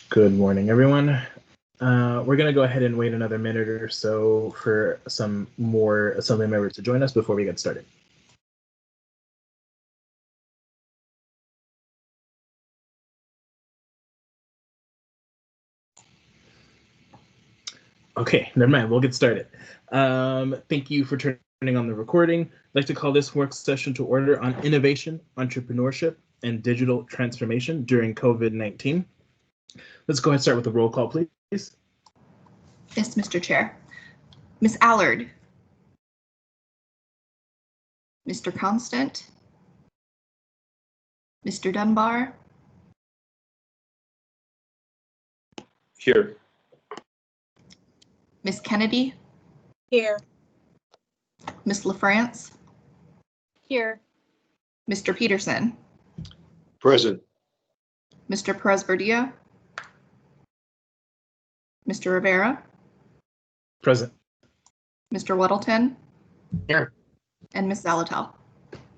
Good morning, everyone. We're going to go ahead and wait another minute or so for some more Assembly members to join us before we get started. Okay, never mind. We'll get started. Thank you for turning on the recording. I'd like to call this work session to order on innovation, entrepreneurship, and digital transformation during COVID-19. Let's go ahead and start with a roll call, please. Yes, Mr. Chair. Ms. Allard. Mr. Constant. Mr. Dunbar. Here. Ms. Kennedy. Here. Ms. LaFrance. Here. Mr. Peterson. Present. Mr. Perez-Verdia. Mr. Rivera. Present. Mr. Weddleton. Here. And Ms. Zalatel.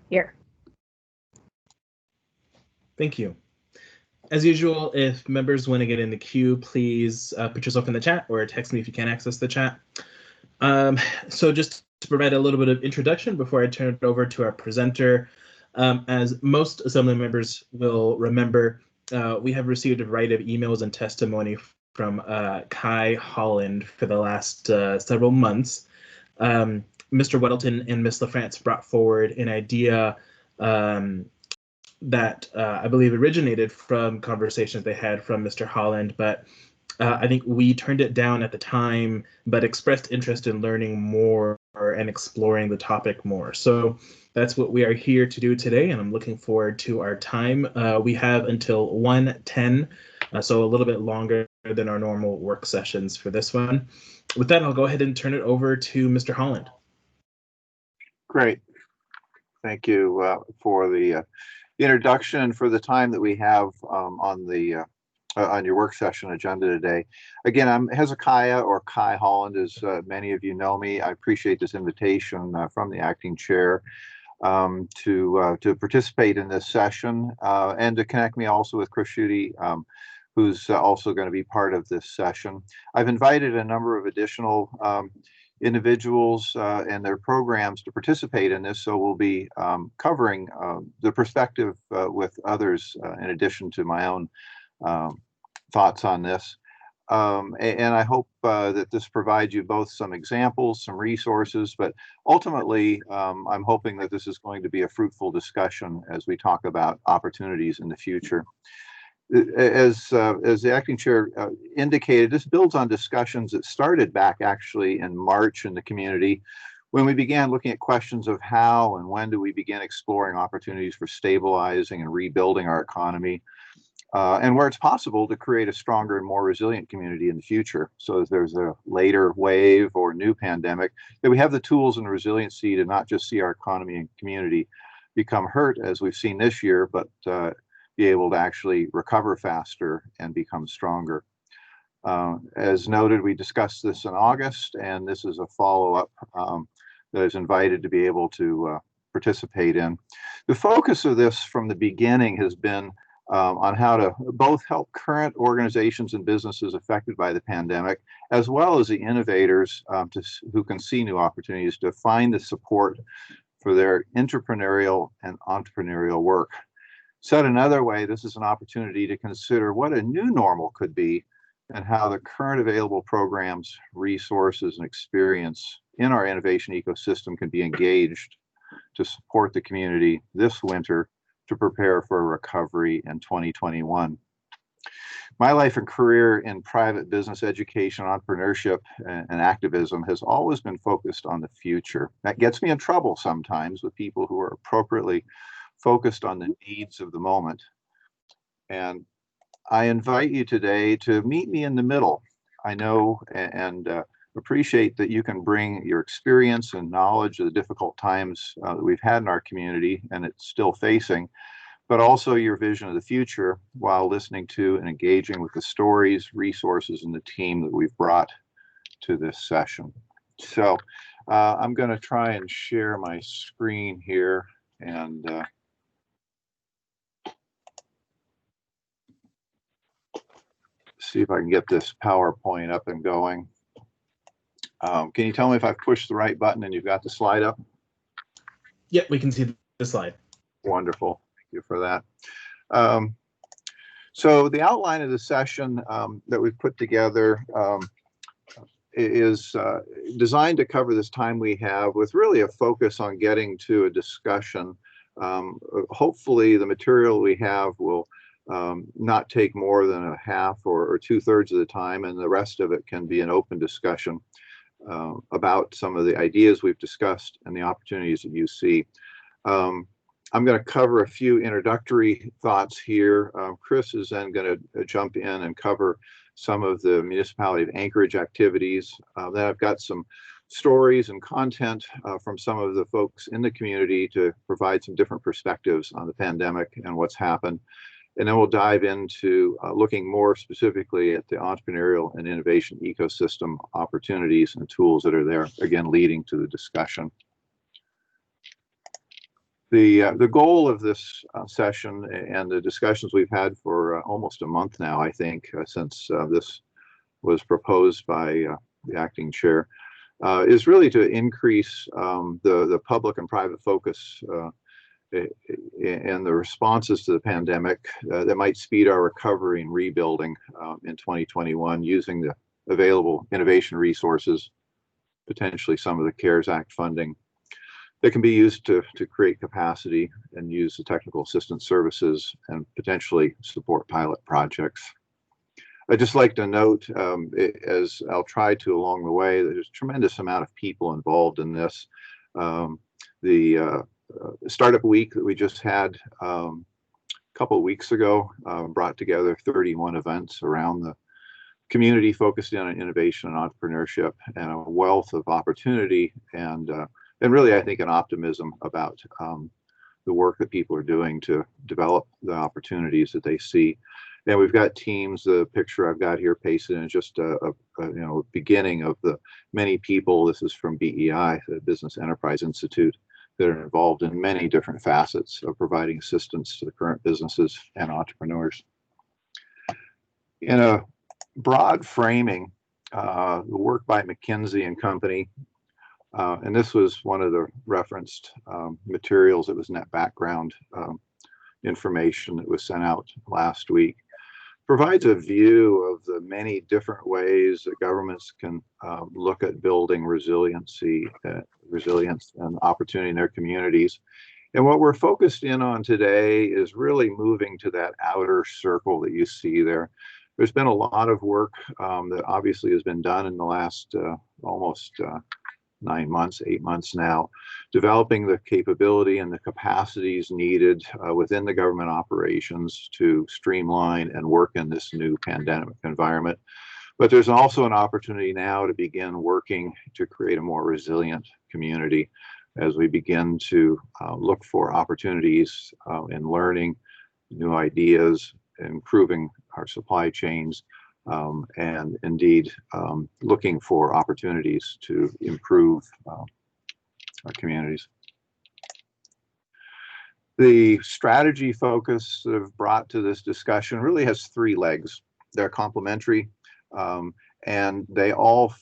Here. Thank you. As usual, if members want to get in the queue, please put yourself in the chat or text me if you can't access the chat. So just to provide a little bit of introduction before I turn it over to our presenter, as most Assembly members will remember, we have received a variety of emails and testimony from Kai Holland for the last several months. Mr. Weddleton and Ms. LaFrance brought forward an idea that I believe originated from conversations they had from Mr. Holland, but I think we turned it down at the time, but expressed interest in learning more and exploring the topic more. So that's what we are here to do today, and I'm looking forward to our time. We have until 1:10, so a little bit longer than our normal work sessions for this one. With that, I'll go ahead and turn it over to Mr. Holland. Great. Thank you for the introduction, for the time that we have on your work session agenda today. Again, I'm Hezekiah, or Kai Holland, as many of you know me. I appreciate this invitation from the acting chair to participate in this session and to connect me also with Chris Schutte, who's also going to be part of this session. I've invited a number of additional individuals and their programs to participate in this, so we'll be covering the perspective with others in addition to my own thoughts on this. And I hope that this provides you both some examples, some resources, but ultimately I'm hoping that this is going to be a fruitful discussion as we talk about opportunities in the future. As the acting chair indicated, this builds on discussions that started back actually in March in the community, when we began looking at questions of how and when do we begin exploring opportunities for stabilizing and rebuilding our economy, and where it's possible to create a stronger and more resilient community in the future. So if there's a later wave or new pandemic, that we have the tools and resiliency to not just see our economy and community become hurt as we've seen this year, but be able to actually recover faster and become stronger. As noted, we discussed this in August, and this is a follow-up that is invited to be able to participate in. The focus of this from the beginning has been on how to both help current organizations and businesses affected by the pandemic, as well as the innovators who can see new opportunities to find the support for their intrapreneurial and entrepreneurial work. Said another way, this is an opportunity to consider what a new normal could be and how the current available programs, resources, and experience in our innovation ecosystem can be engaged to support the community this winter to prepare for a recovery in 2021. My life and career in private business education, entrepreneurship, and activism has always been focused on the future. That gets me in trouble sometimes with people who are appropriately focused on the needs of the moment. And I invite you today to meet me in the middle. I know and appreciate that you can bring your experience and knowledge of the difficult times that we've had in our community and it's still facing, but also your vision of the future while listening to and engaging with the stories, resources, and the team that we've brought to this session. So I'm going to try and share my screen here and see if I can get this PowerPoint up and going. Can you tell me if I've pushed the right button and you've got the slide up? Yep, we can see the slide. Wonderful. Thank you for that. So the outline of the session that we've put together is designed to cover this time we have with really a focus on getting to a discussion. Hopefully the material we have will not take more than a half or 2/3 of the time, and the rest of it can be an open discussion about some of the ideas we've discussed and the opportunities that you see. I'm going to cover a few introductory thoughts here. Chris is then going to jump in and cover some of the Municipality of Anchorage activities. Then I've got some stories and content from some of the folks in the community to provide some different perspectives on the pandemic and what's happened. And then we'll dive into looking more specifically at the entrepreneurial and innovation ecosystem opportunities and tools that are there, again, leading to the discussion. The goal of this session and the discussions we've had for almost a month now, I think, since this was proposed by the acting chair, is really to increase the public and private focus and the responses to the pandemic that might speed our recovery and rebuilding in 2021 using the available innovation resources, potentially some of the CARES Act funding that can be used to create capacity and use the technical assistance services and potentially support pilot projects. I'd just like to note, as I'll try to along the way, that there's a tremendous amount of people involved in this. The Startup Week that we just had a couple of weeks ago brought together 31 events around the community focused in on innovation and entrepreneurship, and a wealth of opportunity and really, I think, an optimism about the work that people are doing to develop the opportunities that they see. And we've got teams. The picture I've got here pasted in is just a beginning of the many people. This is from BEI, the Business Enterprise Institute, that are involved in many different facets of providing assistance to the current businesses and entrepreneurs. In a broad framing, the work by McKinsey & Company, and this was one of the referenced materials. It was net background information that was sent out last week, provides a view of the many different ways that governments can look at building resilience and opportunity in their communities. And what we're focused in on today is really moving to that outer circle that you see there. There's been a lot of work that obviously has been done in the last almost 9 months, 8 months now, developing the capability and the capacities needed within the government operations to streamline and work in this new pandemic environment. But there's also an opportunity now to begin working to create a more resilient community as we begin to look for opportunities in learning, new ideas, improving our supply chains, and indeed looking for opportunities to improve our communities. The strategy focus that I've brought to this discussion really has 3 legs. They're complementary, and they all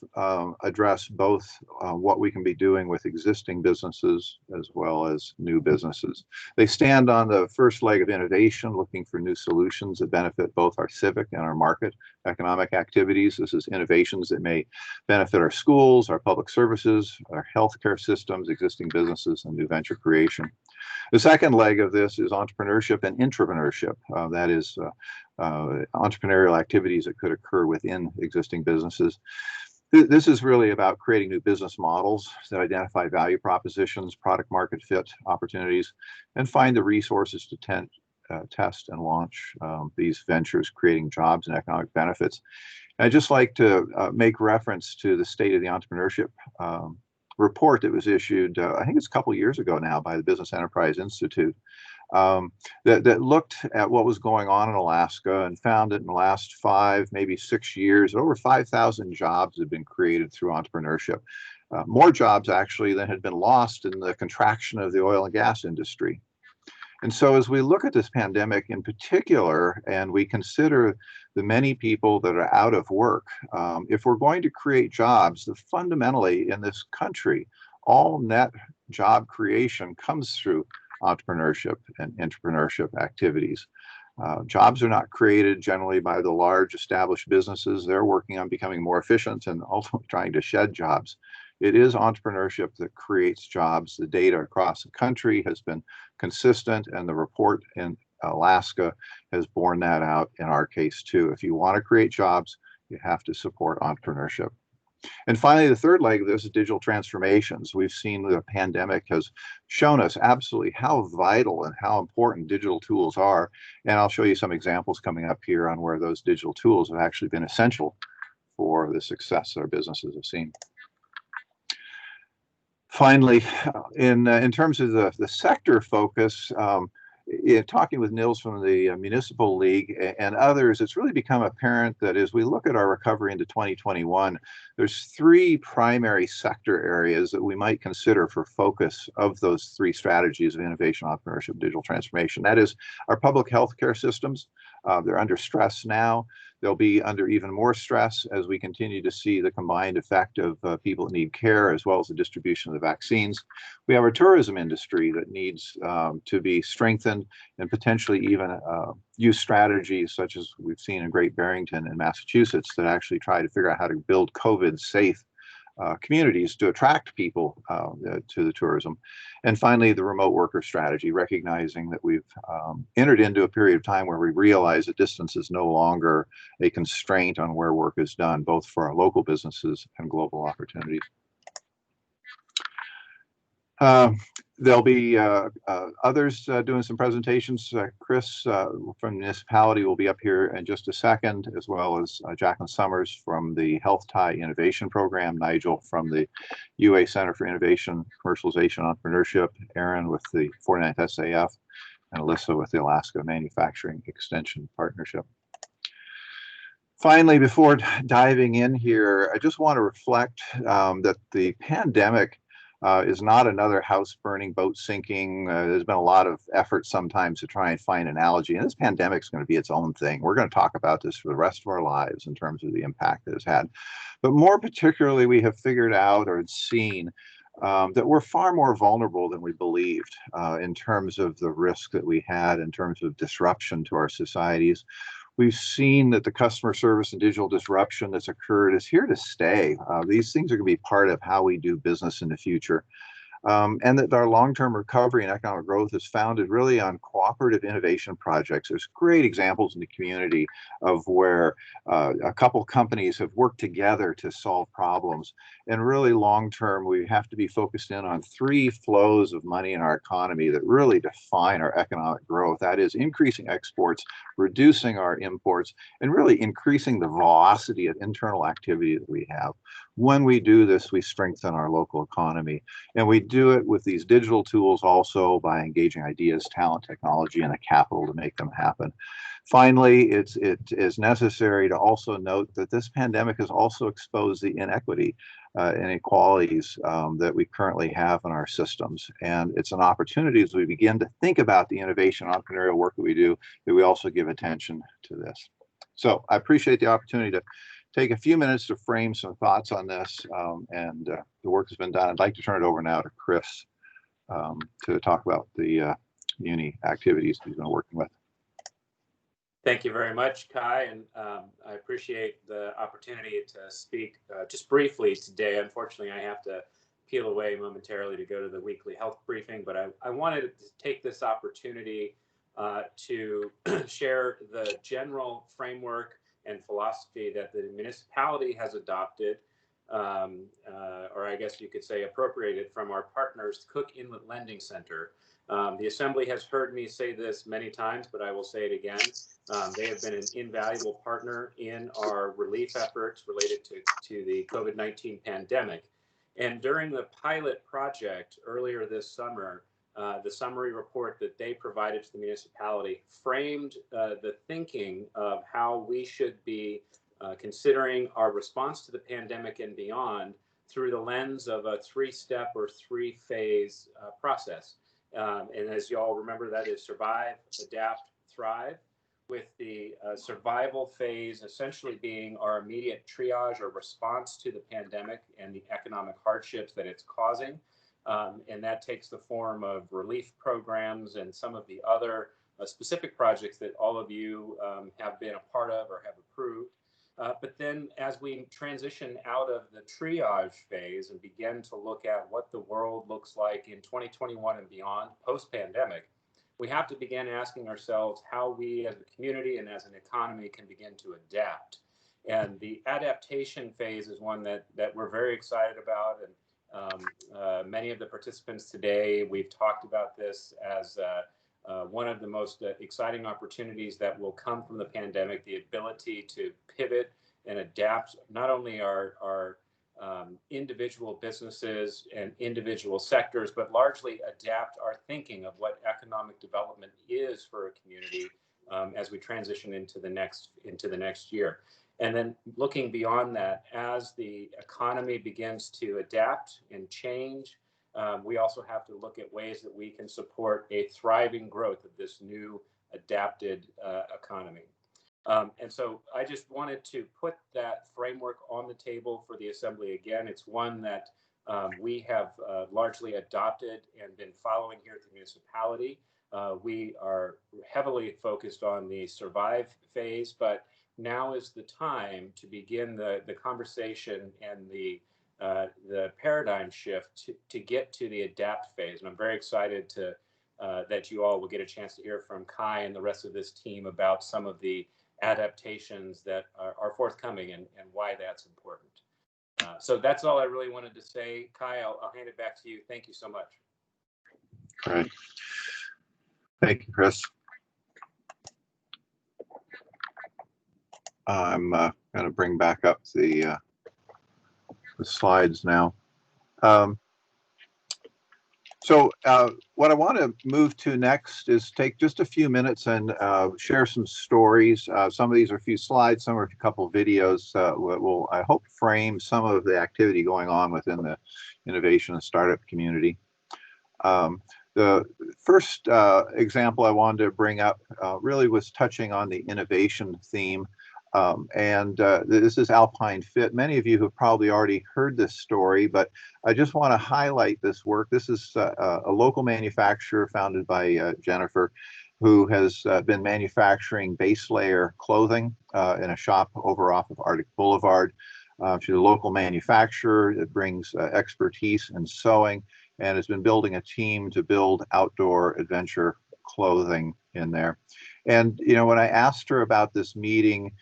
address both what we can be doing with existing businesses as well as new businesses. They stand on the first leg of innovation, looking for new solutions that benefit both our civic and our market economic activities. This is innovations that may benefit our schools, our public services, our healthcare systems, existing businesses, and new venture creation. The second leg of this is entrepreneurship and intrapreneurship. That is entrepreneurial activities that could occur within existing businesses. This is really about creating new business models that identify value propositions, product market fit opportunities, and find the resources to test and launch these ventures, creating jobs and economic benefits. And I'd just like to make reference to the State of the Entrepreneurship report that was issued, I think it's a couple years ago now, by the Business Enterprise Institute, that looked at what was going on in Alaska and found that in the last 5, maybe 6 years, over 5,000 jobs have been created through entrepreneurship. More jobs actually than had been lost in the contraction of the oil and gas industry. And so as we look at this pandemic in particular, and we consider the many people that are out of work, if we're going to create jobs, fundamentally in this country, all net job creation comes through entrepreneurship and intrapreneurship activities. Jobs are not created generally by the large established businesses. They're working on becoming more efficient and ultimately trying to shed jobs. It is entrepreneurship that creates jobs. The data across the country has been consistent, and the report in Alaska has borne that out in our case too. If you want to create jobs, you have to support entrepreneurship. And finally, the third leg of this is digital transformations. We've seen the pandemic has shown us absolutely how vital and how important digital tools are. And I'll show you some examples coming up here on where those digital tools have actually been essential for the success that our businesses have seen. Finally, in terms of the sector focus, in talking with Nils from the Municipal League and others, it's really become apparent that as we look at our recovery into 2021, there's three primary sector areas that we might consider for focus of those three strategies of innovation, entrepreneurship, digital transformation. That is our public healthcare systems. They're under stress now. They'll be under even more stress as we continue to see the combined effect of people that need care, as well as the distribution of the vaccines. We have our tourism industry that needs to be strengthened and potentially even use strategies such as we've seen in Great Barrington in Massachusetts that actually try to figure out how to build COVID-safe communities to attract people to the tourism. And finally, the remote worker strategy, recognizing that we've entered into a period of time where we realize that distance is no longer a constraint on where work is done, both for our local businesses and global opportunities. There'll be others doing some presentations. Chris from municipality will be up here in just a second, as well as Jacqueline Summers from the Health Tie Innovation Program, Nigel from the UA Center for Innovation, Commercialization, Entrepreneurship, Aaron with the 49th SAF, and Alyssa with the Alaska Manufacturing Extension Partnership. Finally, before diving in here, I just want to reflect that the pandemic is not another house burning, boat sinking. There's been a lot of effort sometimes to try and find an analogy, and this pandemic is going to be its own thing. We're going to talk about this for the rest of our lives in terms of the impact that it's had. But more particularly, we have figured out or seen that we're far more vulnerable than we believed in terms of the risk that we had in terms of disruption to our societies. We've seen that the customer service and digital disruption that's occurred is here to stay. These things are going to be part of how we do business in the future. And that our long-term recovery and economic growth is founded really on cooperative innovation projects. There's great examples in the community of where a couple companies have worked together to solve problems. And really long-term, we have to be focused in on three flows of money in our economy that really define our economic growth. That is increasing exports, reducing our imports, and really increasing the velocity of internal activity that we have. When we do this, we strengthen our local economy. And we do it with these digital tools also by engaging ideas, talent, technology, and the capital to make them happen. Finally, it is necessary to also note that this pandemic has also exposed the inequity, inequalities that we currently have in our systems. And it's an opportunity as we begin to think about the innovation entrepreneurial work that we do, that we also give attention to this. So I appreciate the opportunity to take a few minutes to frame some thoughts on this, and the work has been done. I'd like to turn it over now to Chris to talk about the uni activities he's been working with. Thank you very much, Kai, and I appreciate the opportunity to speak just briefly today. Unfortunately, I have to peel away momentarily to go to the weekly health briefing, but I wanted to take this opportunity to share the general framework and philosophy that the municipality has adopted, or I guess you could say appropriated from our partners, Cook Inlet Lending Center. The Assembly has heard me say this many times, but I will say it again. They have been an invaluable partner in our relief efforts related to the COVID-19 pandemic. And during the pilot project earlier this summer, the summary report that they provided to the municipality framed the thinking of how we should be considering our response to the pandemic and beyond through the lens of a three-step or three-phase process. And as you all remember, that is survive, adapt, thrive, with the survival phase essentially being our immediate triage or response to the pandemic and the economic hardships that it's causing. And that takes the form of relief programs and some of the other specific projects that all of you have been a part of or have approved. But then as we transition out of the triage phase and begin to look at what the world looks like in 2021 and beyond, post-pandemic, we have to begin asking ourselves how we as a community and as an economy can begin to adapt. And the adaptation phase is one that we're very excited about. And many of the participants today, we've talked about this as one of the most exciting opportunities that will come from the pandemic, the ability to pivot and adapt not only our individual businesses and individual sectors, but largely adapt our thinking of what economic development is for a community as we transition into the next year. And then looking beyond that, as the economy begins to adapt and change, we also have to look at ways that we can support a thriving growth of this new adapted economy. And so I just wanted to put that framework on the table for the Assembly again. It's one that we have largely adopted and been following here at the municipality. We are heavily focused on the survive phase, but now is the time to begin the conversation and the paradigm shift to get to the adapt phase. And I'm very excited that you all will get a chance to hear from Kai and the rest of this team about some of the adaptations that are forthcoming and why that's important. So that's all I really wanted to say. Kai, I'll hand it back to you. Thank you so much. All right. Thank you, Chris. I'm going to bring back up the slides now. So what I want to move to next is take just a few minutes and share some stories. Some of these are a few slides, some are a couple of videos that will, I hope, frame some of the activity going on within the innovation and startup community. The first example I wanted to bring up really was touching on the innovation theme. This is ALPINE Fit. Many of you have probably already heard this story, but I just want to highlight this work. This is a local manufacturer founded by Jennifer, who has been manufacturing base layer clothing in a shop over off of Arctic Boulevard. She's a local manufacturer that brings expertise in sewing and has been building a team to build outdoor adventure clothing in there. And, you know, when I asked her about this meeting,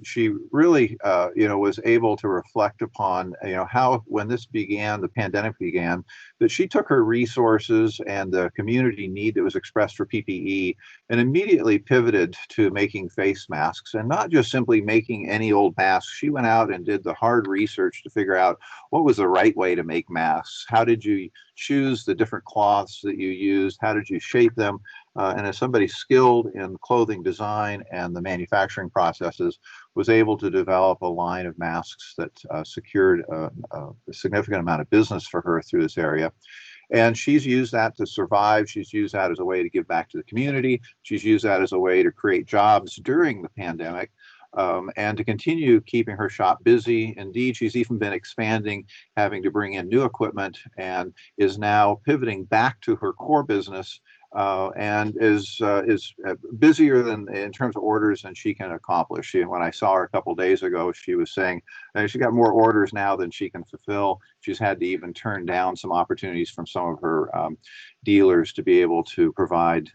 she really, was able to reflect upon, how when this began, the pandemic began, that she took her resources and the community need that was expressed for PPE and immediately pivoted to making face masks, and not just simply making any old masks. She went out and did the hard research to figure out what was the right way to make masks. How did you choose the different cloths that you used? How did you shape them? And as somebody skilled in clothing design and the manufacturing processes, was able to develop a line of masks that secured a significant amount of business for her through this area. And she's used that to survive. She's used that as a way to give back to the community. She's used that as a way to create jobs during the pandemic. And to continue keeping her shop busy. Indeed, she's even been expanding, having to bring in new equipment, and is now pivoting back to her core business, and is busier than in terms of orders than she can accomplish. When I saw her a couple of days ago, she was saying she got more orders now than she can fulfill. She's had to even turn down some opportunities from some of her dealers to be able to provide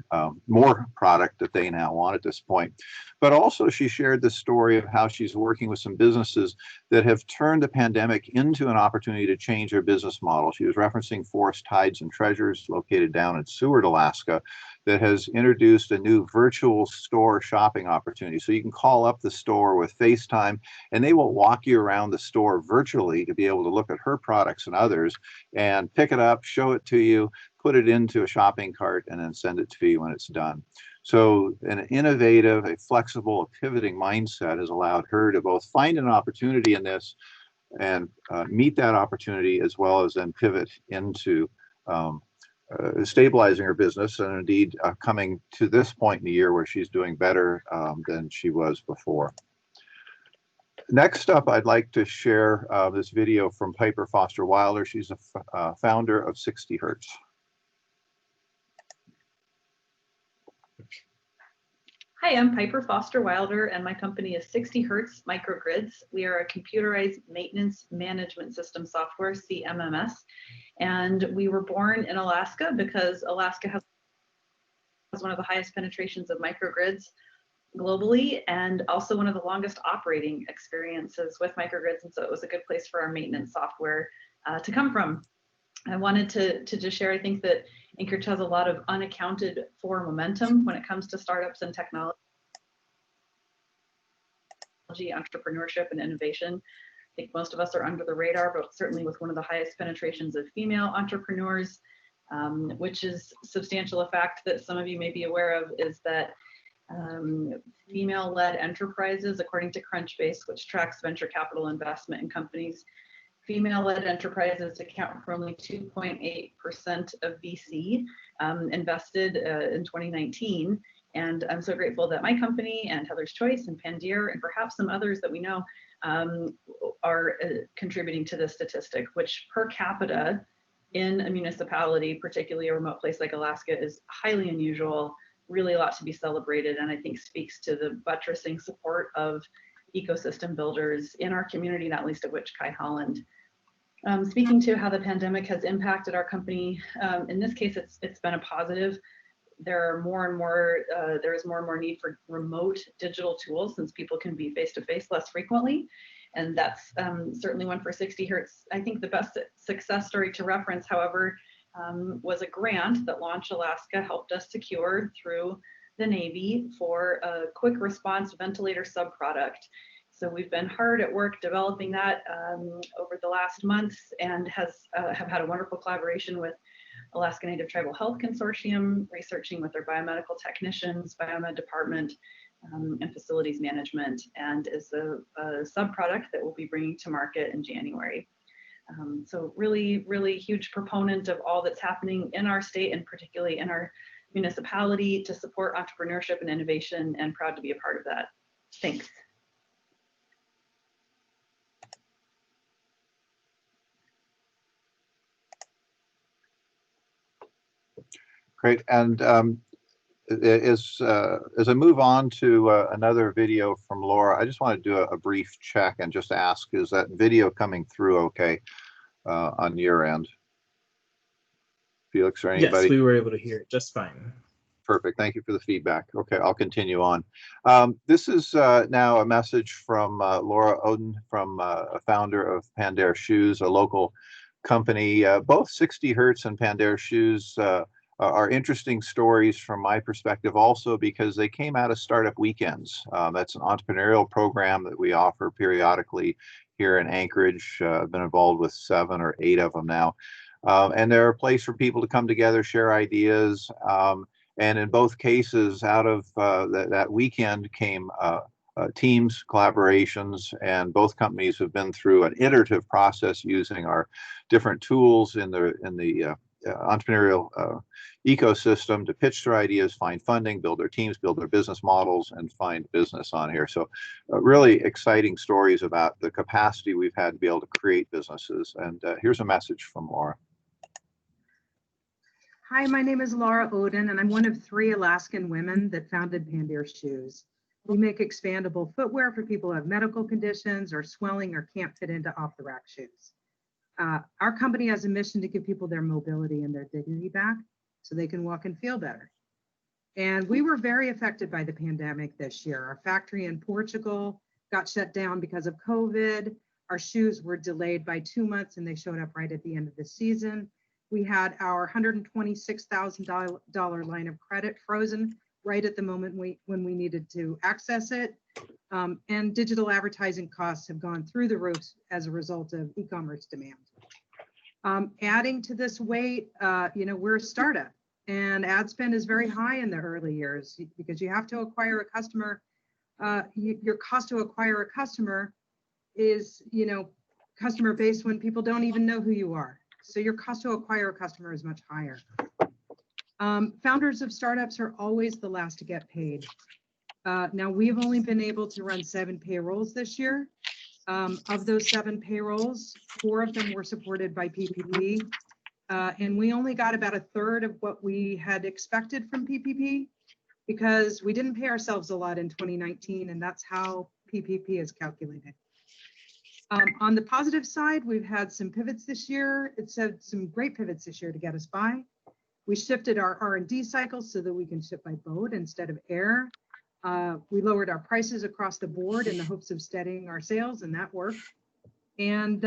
more product that they now want at this point. But also she shared the story of how she's working with some businesses that have turned the pandemic into an opportunity to change their business model. She was referencing Forest Tides and Treasures, located down in Seward, Alaska, that has introduced a new virtual store shopping opportunity. So you can call up the store with FaceTime and they will walk you around the store virtually to be able to look at her products and others and pick it up, show it to you, put it into a shopping cart, and then send it to you when it's done. So an innovative, a flexible, a pivoting mindset has allowed her to both find an opportunity in this and meet that opportunity, as well as then pivot into stabilizing her business, and indeed coming to this point in the year where she's doing better than she was before. Next up, I'd like to share this video from Piper Foster Wilder. She's a founder of 60 Hertz. Hi, I'm Piper Foster Wilder, and my company is 60 Hertz Microgrids. We are a computerized maintenance management system software, CMMS, and we were born in Alaska because Alaska has one of the highest penetrations of microgrids globally, and also one of the longest operating experiences with microgrids, and so it was a good place for our maintenance software to come from. I wanted to just share, I think that Anchorage has a lot of unaccounted for momentum when it comes to startups and technology, entrepreneurship, and innovation. I think most of us are under the radar, but certainly with one of the highest penetrations of female entrepreneurs, which is substantial. A fact that some of you may be aware of is that female-led enterprises, according to Crunchbase, which tracks venture capital investment in companies, female-led enterprises account for only 2.8% of VC invested in 2019. And I'm so grateful that my company and Heather's Choice and Pandere and perhaps some others that we know are contributing to this statistic, which per capita in a municipality, particularly a remote place like Alaska, is highly unusual, really a lot to be celebrated, and I think speaks to the buttressing support of ecosystem builders in our community, not least of which Kai Holland. Speaking to how the pandemic has impacted our company, in this case, it's been a positive. There is more and more need for remote digital tools since people can be face-to-face less frequently. And that's certainly one for 60 Hertz. I think the best success story to reference, however, was a grant that Launch Alaska helped us secure through the Navy for a quick response ventilator subproduct. So we've been hard at work developing that over the last months, and have had a wonderful collaboration with Alaska Native Tribal Health Consortium, researching with their biomedical technicians, biomed department, and facilities management, and is a subproduct that we'll be bringing to market in January. So really, really huge proponent of all that's happening in our state and particularly in our municipality to support entrepreneurship and innovation, and proud to be a part of that. Thanks. Great. And as I move on to another video from Laura, I just want to do a brief check and just ask, is that video coming through okay on your end? Felix or anybody? Yes, we were able to hear it just fine. Perfect. Thank you for the feedback. Okay, I'll continue on. This is now a message from Laura Oden, from a founder of Pandere Shoes, a local company. Both 60 Hertz and Pandere Shoes are interesting stories from my perspective also because they came out of startup weekends. That's an entrepreneurial program that we offer periodically here in Anchorage. I've been involved with 7 or 8 of them now. And they're a place for people to come together, share ideas. And in both cases, out of that weekend came teams, collaborations, and both companies have been through an iterative process using our different tools in the entrepreneurial ecosystem to pitch their ideas, find funding, build their teams, build their business models, and find business on here. So really exciting stories about the capacity we've had to be able to create businesses. And here's a message from Laura. Hi, my name is Laura Oden, and I'm one of 3 Alaskan women that founded Pandere Shoes. We make expandable footwear for people who have medical conditions or swelling or can't fit into off-the-rack shoes. Our company has a mission to give people their mobility and their dignity back so they can walk and feel better. And we were very affected by the pandemic this year. Our factory in Portugal got shut down because of COVID. Our shoes were delayed by 2 months and they showed up right at the end of the season. We had our $126,000 line of credit frozen right at the moment when we needed to access it. And digital advertising costs have gone through the roof as a result of e-commerce demand. Adding to this weight, we're a startup and ad spend is very high in the early years because you have to acquire a customer. Your cost to acquire a customer is, customer base when people don't even know who you are. So your cost to acquire a customer is much higher. Founders of startups are always the last to get paid. Now, we've only been able to run 7 payrolls this year. Of those 7 payrolls, 4 of them were supported by PPP. And we only got about 1/3 of what we had expected from PPP because we didn't pay ourselves a lot in 2019, and that's how PPP is calculated. On the positive side, we've had some pivots this year. It's had some great pivots this year to get us by. We shifted our R&D cycles so that we can ship by boat instead of air. We lowered our prices across the board in the hopes of steadying our sales, and that worked. And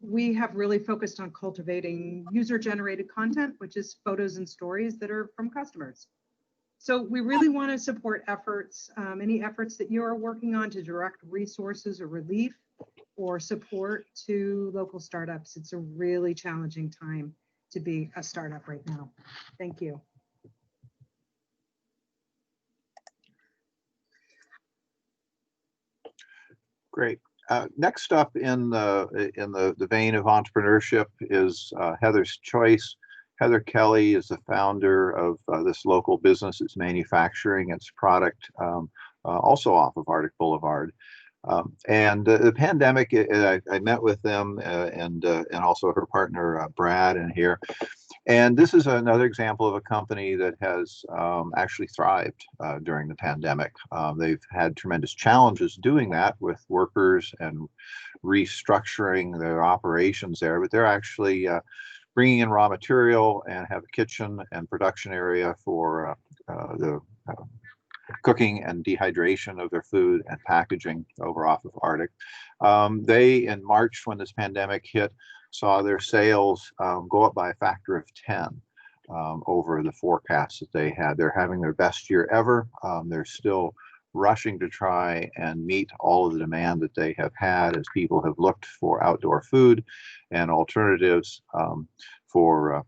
we have really focused on cultivating user-generated content, which is photos and stories that are from customers. So we really want to support efforts, any efforts that you are working on to direct resources or relief or support to local startups. It's a really challenging time to be a startup right now. Thank you. Great. Next up in the vein of entrepreneurship is Heather's Choice. Heather Kelly is the founder of this local business. It's manufacturing its product also off of Arctic Boulevard. And the pandemic, I met with them and also her partner Brad in here. And this is another example of a company that has actually thrived during the pandemic. They've had tremendous challenges doing that with workers and restructuring their operations there, but they're actually bringing in raw material and have a kitchen and production area for the cooking and dehydration of their food and packaging over off of Arctic. They, in March, when this pandemic hit, saw their sales go up by a factor of 10 over the forecast that they had. They're having their best year ever. They're still rushing to try and meet all of the demand that they have had as people have looked for outdoor food and alternatives for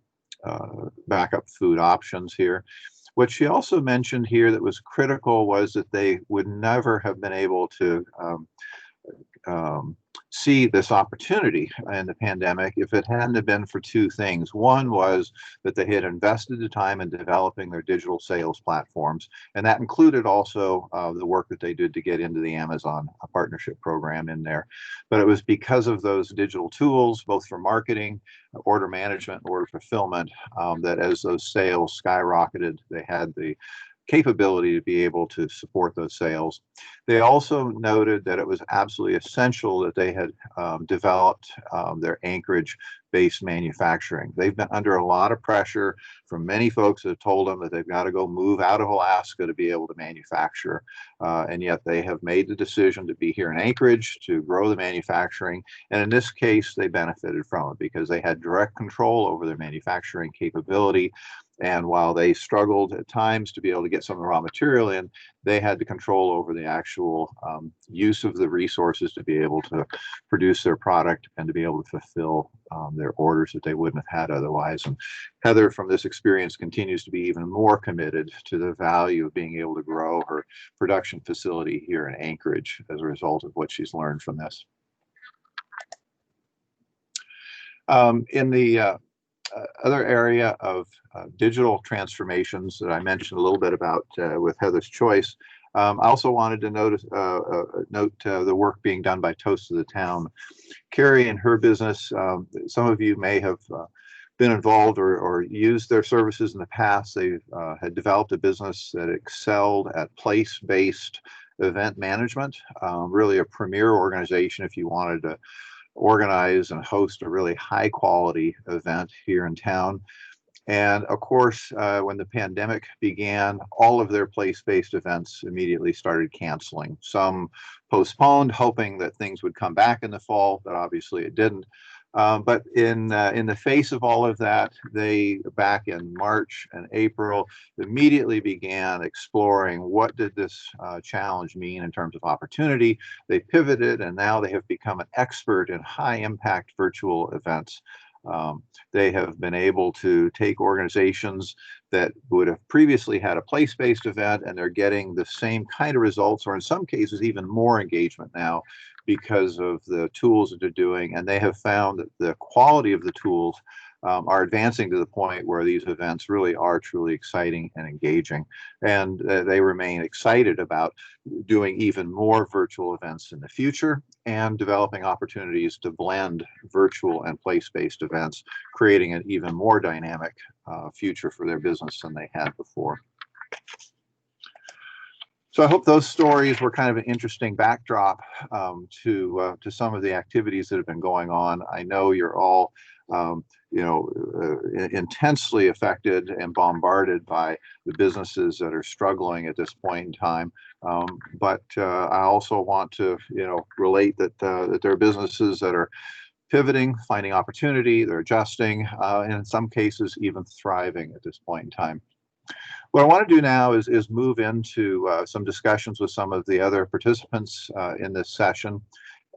backup food options here. What she also mentioned here that was critical was that they would never have been able to see this opportunity in the pandemic if it hadn't have been for 2 things. One was that they had invested the time in developing their digital sales platforms, and that included also the work that they did to get into the Amazon partnership program in there. But it was because of those digital tools, both for marketing, order management, order fulfillment, that as those sales skyrocketed, they had the capability to be able to support those sales. They also noted that it was absolutely essential that they had developed their Anchorage-based manufacturing. They've been under a lot of pressure from many folks that have told them that they've got to go move out of Alaska to be able to manufacture, and yet they have made the decision to be here in Anchorage to grow the manufacturing. And in this case, they benefited from it because they had direct control over their manufacturing capability. And while they struggled at times to be able to get some of the raw material in, they had the control over the actual use of the resources to be able to produce their product and to be able to fulfill their orders that they wouldn't have had otherwise. And Heather, from this experience, continues to be even more committed to the value of being able to grow her production facility here in Anchorage as a result of what she's learned from this. In the other area of digital transformations that I mentioned a little bit about with Heather's Choice, I also wanted to note the work being done by Toast of the Town. Carrie and her business, some of you may have been involved or used their services in the past. They had developed a business that excelled at place-based event management, really a premier organization if you wanted to organize and host a really high quality event here in town. And of course, when the pandemic began, all of their place-based events immediately started canceling. Some postponed, hoping that things would come back in the fall, but obviously it didn't. But in the face of all of that, they, back in March and April, immediately began exploring what did this challenge mean in terms of opportunity. They pivoted, and now they have become an expert in high-impact virtual events. They have been able to take organizations that would have previously had a place-based event, and they're getting the same kind of results, or in some cases even more engagement now, because of the tools that they're doing. And they have found that the quality of the tools are advancing to the point where these events really are truly exciting and engaging. And they remain excited about doing even more virtual events in the future and developing opportunities to blend virtual and place-based events, creating an even more dynamic future for their business than they had before. So I hope those stories were kind of an interesting backdrop to some of the activities that have been going on. I know you're all intensely affected and bombarded by the businesses that are struggling at this point in time. But I also want to, relate that there are businesses that are pivoting, finding opportunity, they're adjusting, and in some cases even thriving at this point in time. What I want to do now is move into some discussions with some of the other participants in this session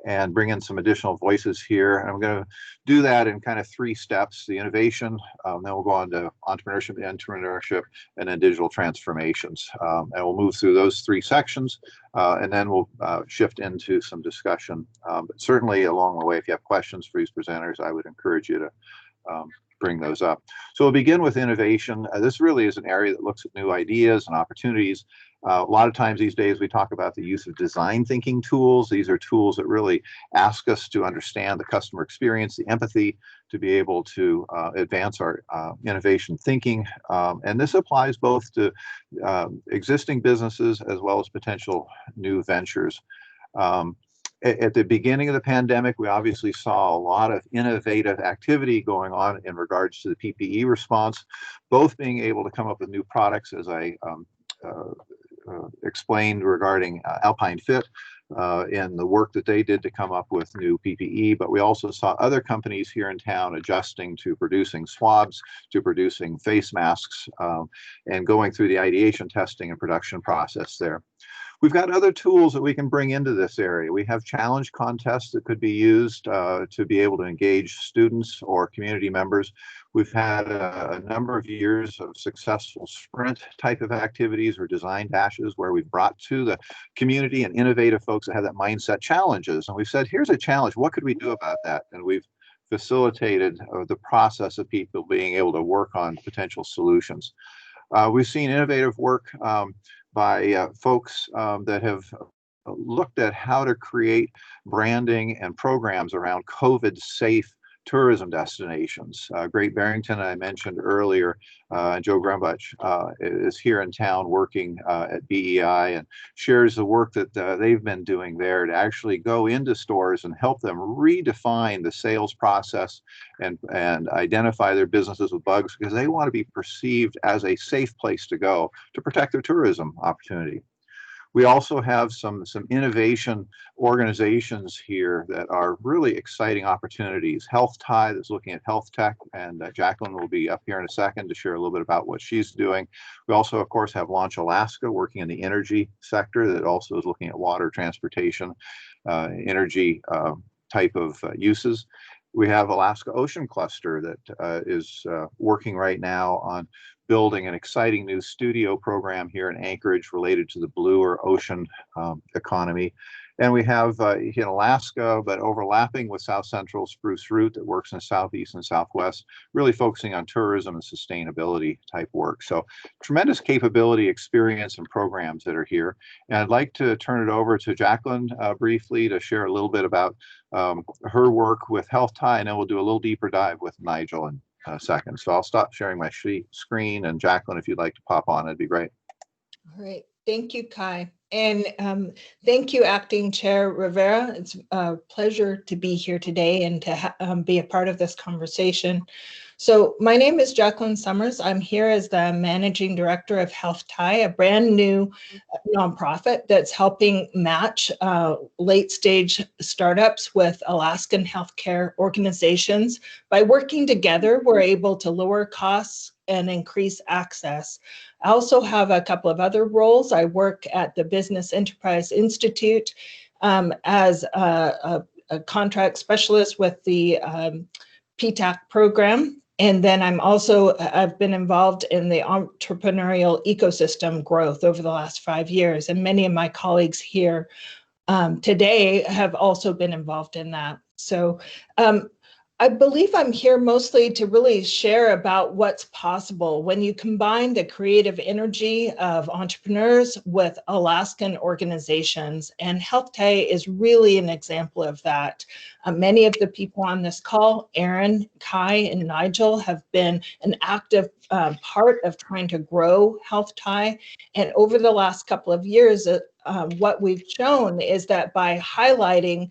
and bring in some additional voices here. And I'm going to do that in kind of 3 steps: the innovation, then we'll go on to entrepreneurship, intrapreneurship, and then digital transformations. And we'll move through those 3 sections, and then we'll shift into some discussion. But certainly along the way, if you have questions for these presenters, I would encourage you to bring those up. So we'll begin with innovation. This really is an area that looks at new ideas and opportunities. A lot of times these days we talk about the use of design thinking tools. These are tools that really ask us to understand the customer experience, the empathy, to be able to advance our innovation thinking. And this applies both to existing businesses as well as potential new ventures. At the beginning of the pandemic, we obviously saw a lot of innovative activity going on in regards to the PPE response, both being able to come up with new products, as I explained regarding ALPINE Fit and the work that they did to come up with new PPE. But we also saw other companies here in town adjusting to producing swabs, to producing face masks, and going through the ideation, testing, and production process there. We've got other tools that we can bring into this area. We have challenge contests that could be used to be able to engage students or community members. We've had a number of years of successful sprint type of activities or design dashes where we've brought to the community and innovative folks that have that mindset challenges. And we've said, here's a challenge, what could we do about that? And we've facilitated the process of people being able to work on potential solutions. We've seen innovative work by folks that have looked at how to create branding and programs around COVID-safe tourism destinations. Great Barrington, I mentioned earlier, Joe Grumbach is here in town working at BEI and shares the work that they've been doing there to actually go into stores and help them redefine the sales process and identify their businesses with bugs, because they want to be perceived as a safe place to go to protect their tourism opportunity. We also have some innovation organizations here that are really exciting opportunities. Health Tie that's looking at health tech, and Jacqueline will be up here in a second to share a little bit about what she's doing. We also, of course, have Launch Alaska working in the energy sector that also is looking at water, transportation, energy type of uses. We have Alaska Ocean Cluster that is working right now on building an exciting new studio program here in Anchorage related to the blue or ocean economy. And we have in Alaska, but overlapping with South Central, Spruce Root that works in the Southeast and Southwest, really focusing on tourism and sustainability type work. So tremendous capability, experience, and programs that are here. And I'd like to turn it over to Jacqueline briefly to share a little bit about her work with Health Tie, and then we'll do a little deeper dive with Nigel in a second. So I'll stop sharing my screen, and Jacqueline, if you'd like to pop on, it'd be great. All right. Thank you, Kai. And thank you, Acting Chair Rivera. It's a pleasure to be here today and to be a part of this conversation. So my name is Jacqueline Summers. I'm here as the Managing Director of Health Tie, a brand new nonprofit that's helping match late stage startups with Alaskan healthcare organizations. By working together, we're able to lower costs and increase access. I also have a couple of other roles. I work at the Business Enterprise Institute as a contract specialist with the PTAC program. And then I've been involved in the entrepreneurial ecosystem growth over the last 5 years. And many of my colleagues here today have also been involved in that. So I believe I'm here mostly to really share about what's possible when you combine the creative energy of entrepreneurs with Alaskan organizations, and HealthTay is really an example of that. Many of the people on this call, Aaron, Kai, and Nigel, have been an active part of trying to grow HealthTay, and over the last couple of years, what we've shown is that by highlighting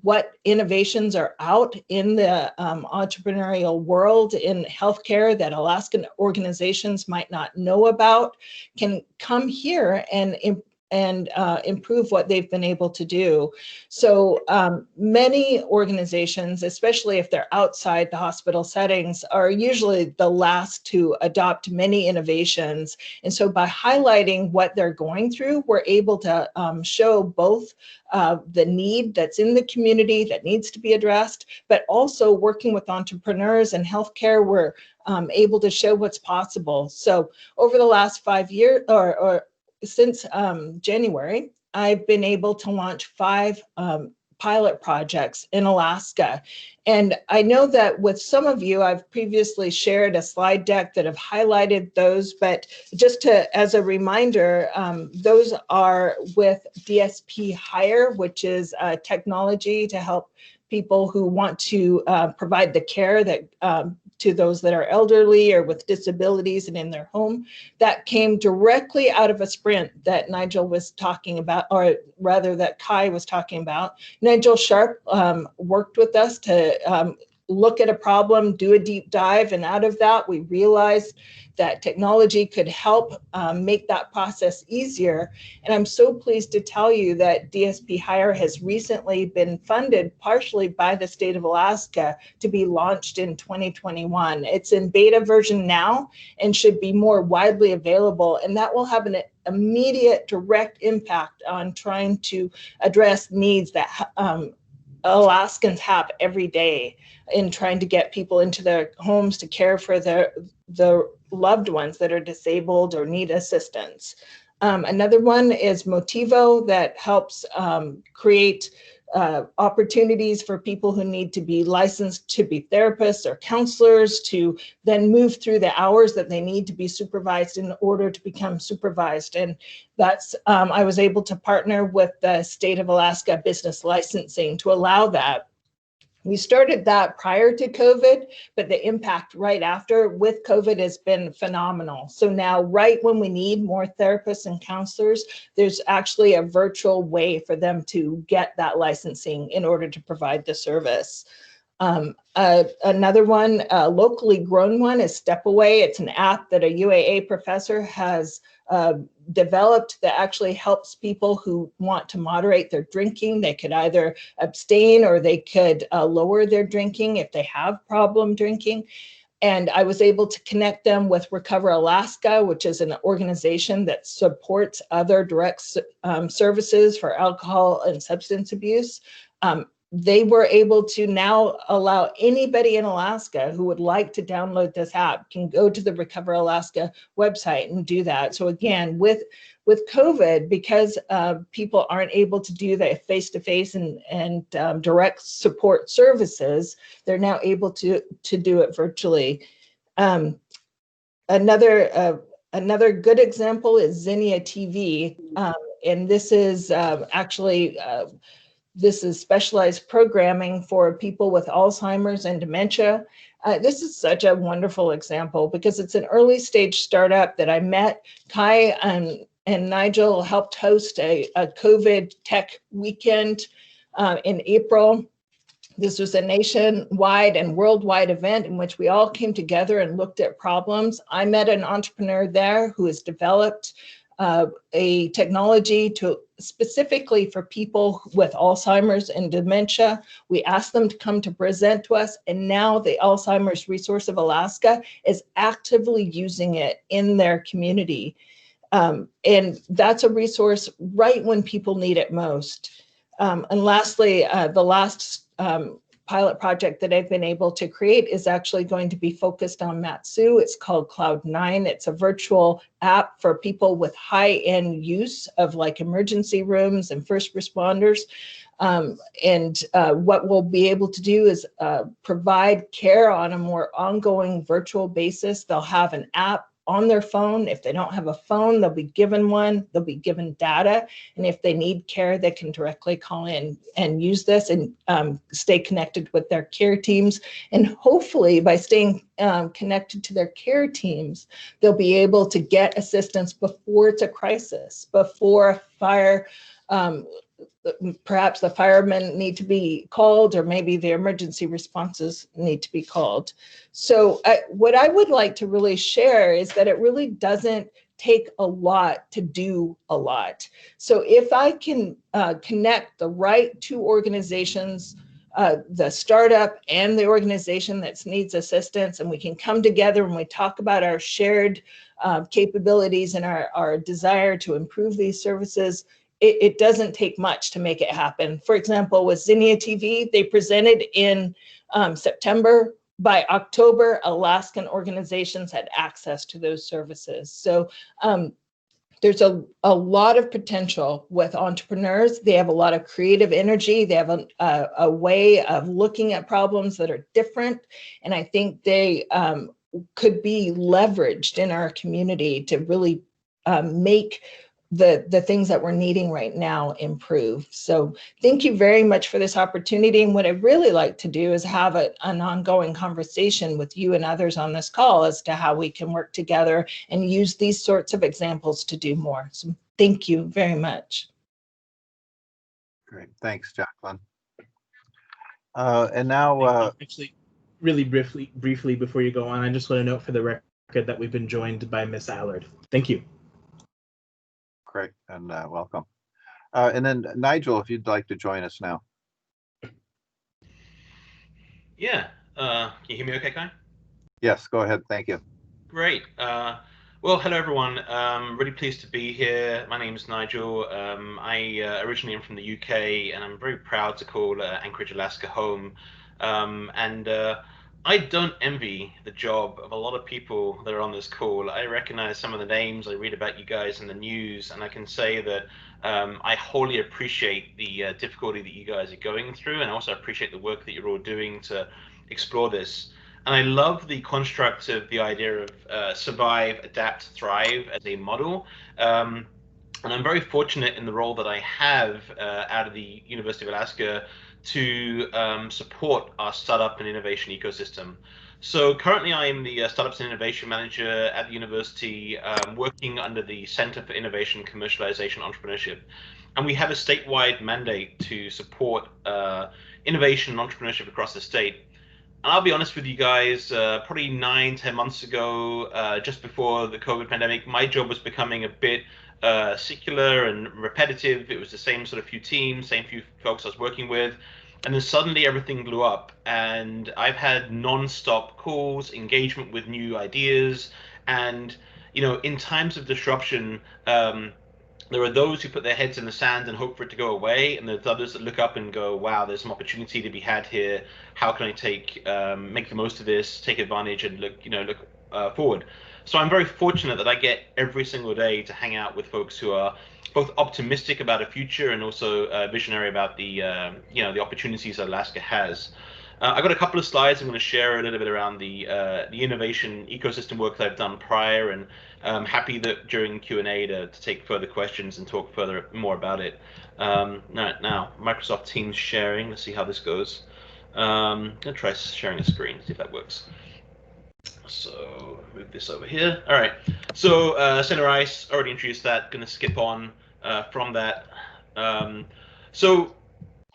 what innovations are out in the entrepreneurial world in healthcare that Alaskan organizations might not know about, can come here and improve what they've been able to do. So many organizations, especially if they're outside the hospital settings, are usually the last to adopt many innovations. And so by highlighting what they're going through, we're able to show both the need that's in the community that needs to be addressed, but also working with entrepreneurs and healthcare, we're able to show what's possible. So over the last 5 years, or since January, I've been able to launch 5 pilot projects in Alaska. And I know that with some of you, I've previously shared a slide deck that have highlighted those, but just as a reminder, those are with DSP Hire, which is technology to help people who want to provide the care that to those that are elderly or with disabilities and in their home. That came directly out of a sprint that Nigel was talking about, or rather that Kai was talking about. Nigel Sharp worked with us to look at a problem, do a deep dive, and out of that we realized that technology could help make that process easier. And I'm so pleased to tell you that DSP Hire has recently been funded partially by the state of Alaska to be launched in 2021. It's in beta version now and should be more widely available, and that will have an immediate direct impact on trying to address needs that Alaskans have every day in trying to get people into their homes to care for their loved ones that are disabled or need assistance. Another one is Motivo that helps create opportunities for people who need to be licensed to be therapists or counselors to then move through the hours that they need to be supervised in order to become supervised. And that's, I was able to partner with the state of Alaska business licensing to allow that. We started that prior to COVID, but the impact right after with COVID has been phenomenal. So now, right when we need more therapists and counselors, there's actually a virtual way for them to get that licensing in order to provide the service. Another one, a locally grown one, is Step Away. It's an app that a UAA professor has developed that actually helps people who want to moderate their drinking. They could either abstain or they could lower their drinking if they have problem drinking. And I was able to connect them with Recover Alaska, which is an organization that supports other direct services for alcohol and substance abuse. They were able to now allow anybody in Alaska who would like to download this app can go to the Recover Alaska website and do that. So again, with COVID, because people aren't able to do the face-to-face and direct support services, they're now able to do it virtually. Another good example is Zinnia TV, and this is actually this is specialized programming for people with Alzheimer's and dementia. This is such a wonderful example because it's an early stage startup that I met. Kai and Nigel helped host a COVID tech weekend in April. This was a nationwide and worldwide event in which we all came together and looked at problems. I met an entrepreneur there who has developed a technology to specifically for people with Alzheimer's and dementia. We asked them to come to present to us, and now the Alzheimer's Resource of Alaska is actively using it in their community. And that's a resource right when people need it most. And lastly, the last pilot project that I've been able to create is actually going to be focused on Matsu. It's called Cloud9. It's a virtual app for people with high-end use of like emergency rooms and first responders. What we'll be able to do is provide care on a more ongoing virtual basis. They'll have an app on their phone. If they don't have a phone, they'll be given one, they'll be given data. And if they need care, they can directly call in and use this and stay connected with their care teams. And hopefully by staying connected to their care teams, they'll be able to get assistance before it's a crisis, before a fire, perhaps the firemen need to be called, or maybe the emergency responses need to be called. So what I would like to really share is that it really doesn't take a lot to do a lot. So if I can connect the right two organizations, the startup and the organization that needs assistance, and we can come together and we talk about our shared capabilities and our desire to improve these services, it doesn't take much to make it happen. For example, with Zinnia TV, they presented in September. By October, Alaskan organizations had access to those services. So there's a lot of potential with entrepreneurs. They have a lot of creative energy. They have a way of looking at problems that are different. And I think they could be leveraged in our community to really make the things that we're needing right now improve. So thank you very much for this opportunity. And what I'd really like to do is have an ongoing conversation with you and others on this call as to how we can work together and use these sorts of examples to do more. So thank you very much. Great, thanks, Jacqueline. And now, actually, really briefly before you go on, I just want to note for the record that we've been joined by Miss Allard. Thank you. Great, and welcome. And then Nigel, if you'd like to join us now. Yeah, can you hear me okay, Kai? Yes, go ahead, thank you. Great. Well, hello everyone. Really pleased to be here. My name is Nigel. I originally am from the UK, and I'm very proud to call Anchorage, Alaska home. I don't envy the job of a lot of people that are on this call. I recognize some of the names. I read about you guys in the news, and I can say that I wholly appreciate the difficulty that you guys are going through, and I also appreciate the work that you're all doing to explore this. And I love the construct of the idea of survive, adapt, thrive as a model. And I'm very fortunate in the role that I have out of the University of Alaska to support our startup and innovation ecosystem. So currently I am the Startups and Innovation Manager at the university, working under the Center for Innovation, Commercialization, Entrepreneurship. And we have a statewide mandate to support innovation and entrepreneurship across the state. And I'll be honest with you guys, probably 9-10 months ago, just before the COVID pandemic, my job was becoming a bit secular and repetitive. It was the same sort of few teams, same few folks I was working with. And then suddenly everything blew up, and I've had non-stop calls, engagement with new ideas. And, you know, in times of disruption, there are those who put their heads in the sand and hope for it to go away, and there's others that look up and go, wow, there's some opportunity to be had here. How can I make the most of this, take advantage, and look forward? So I'm very fortunate that I get every single day to hang out with folks who are both optimistic about a future and also visionary about the the opportunities that Alaska has. I've got a couple of slides I'm going to share a little bit around the innovation ecosystem work that I've done prior, and I'm happy that during Q&A to take further questions and talk more about it. Now, Microsoft Teams sharing, let's see how this goes. I'm going to try sharing a screen, see if that works. So move this over here. All right. So Center Ice, already introduced that. Going to skip on from that. So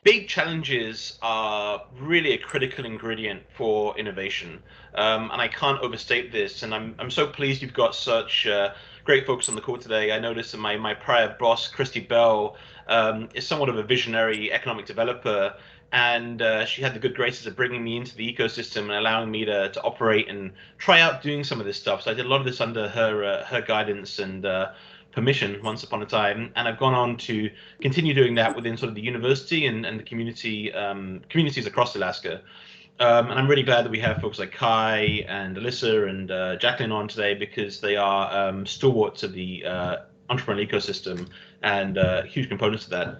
big challenges are really a critical ingredient for innovation, and I can't overstate this. And I'm so pleased you've got such great folks on the call today. I noticed that my prior boss, Christy Bell, is somewhat of a visionary economic developer. And she had the good graces of bringing me into the ecosystem and allowing me to operate and try out doing some of this stuff. So I did a lot of this under her guidance, and permission once upon a time, and I've gone on to continue doing that within sort of the university and the community communities across Alaska. And I'm really glad that we have folks like Kai and Alyssa and Jacqueline on today, because they are stalwarts of the entrepreneurial ecosystem and huge components of that.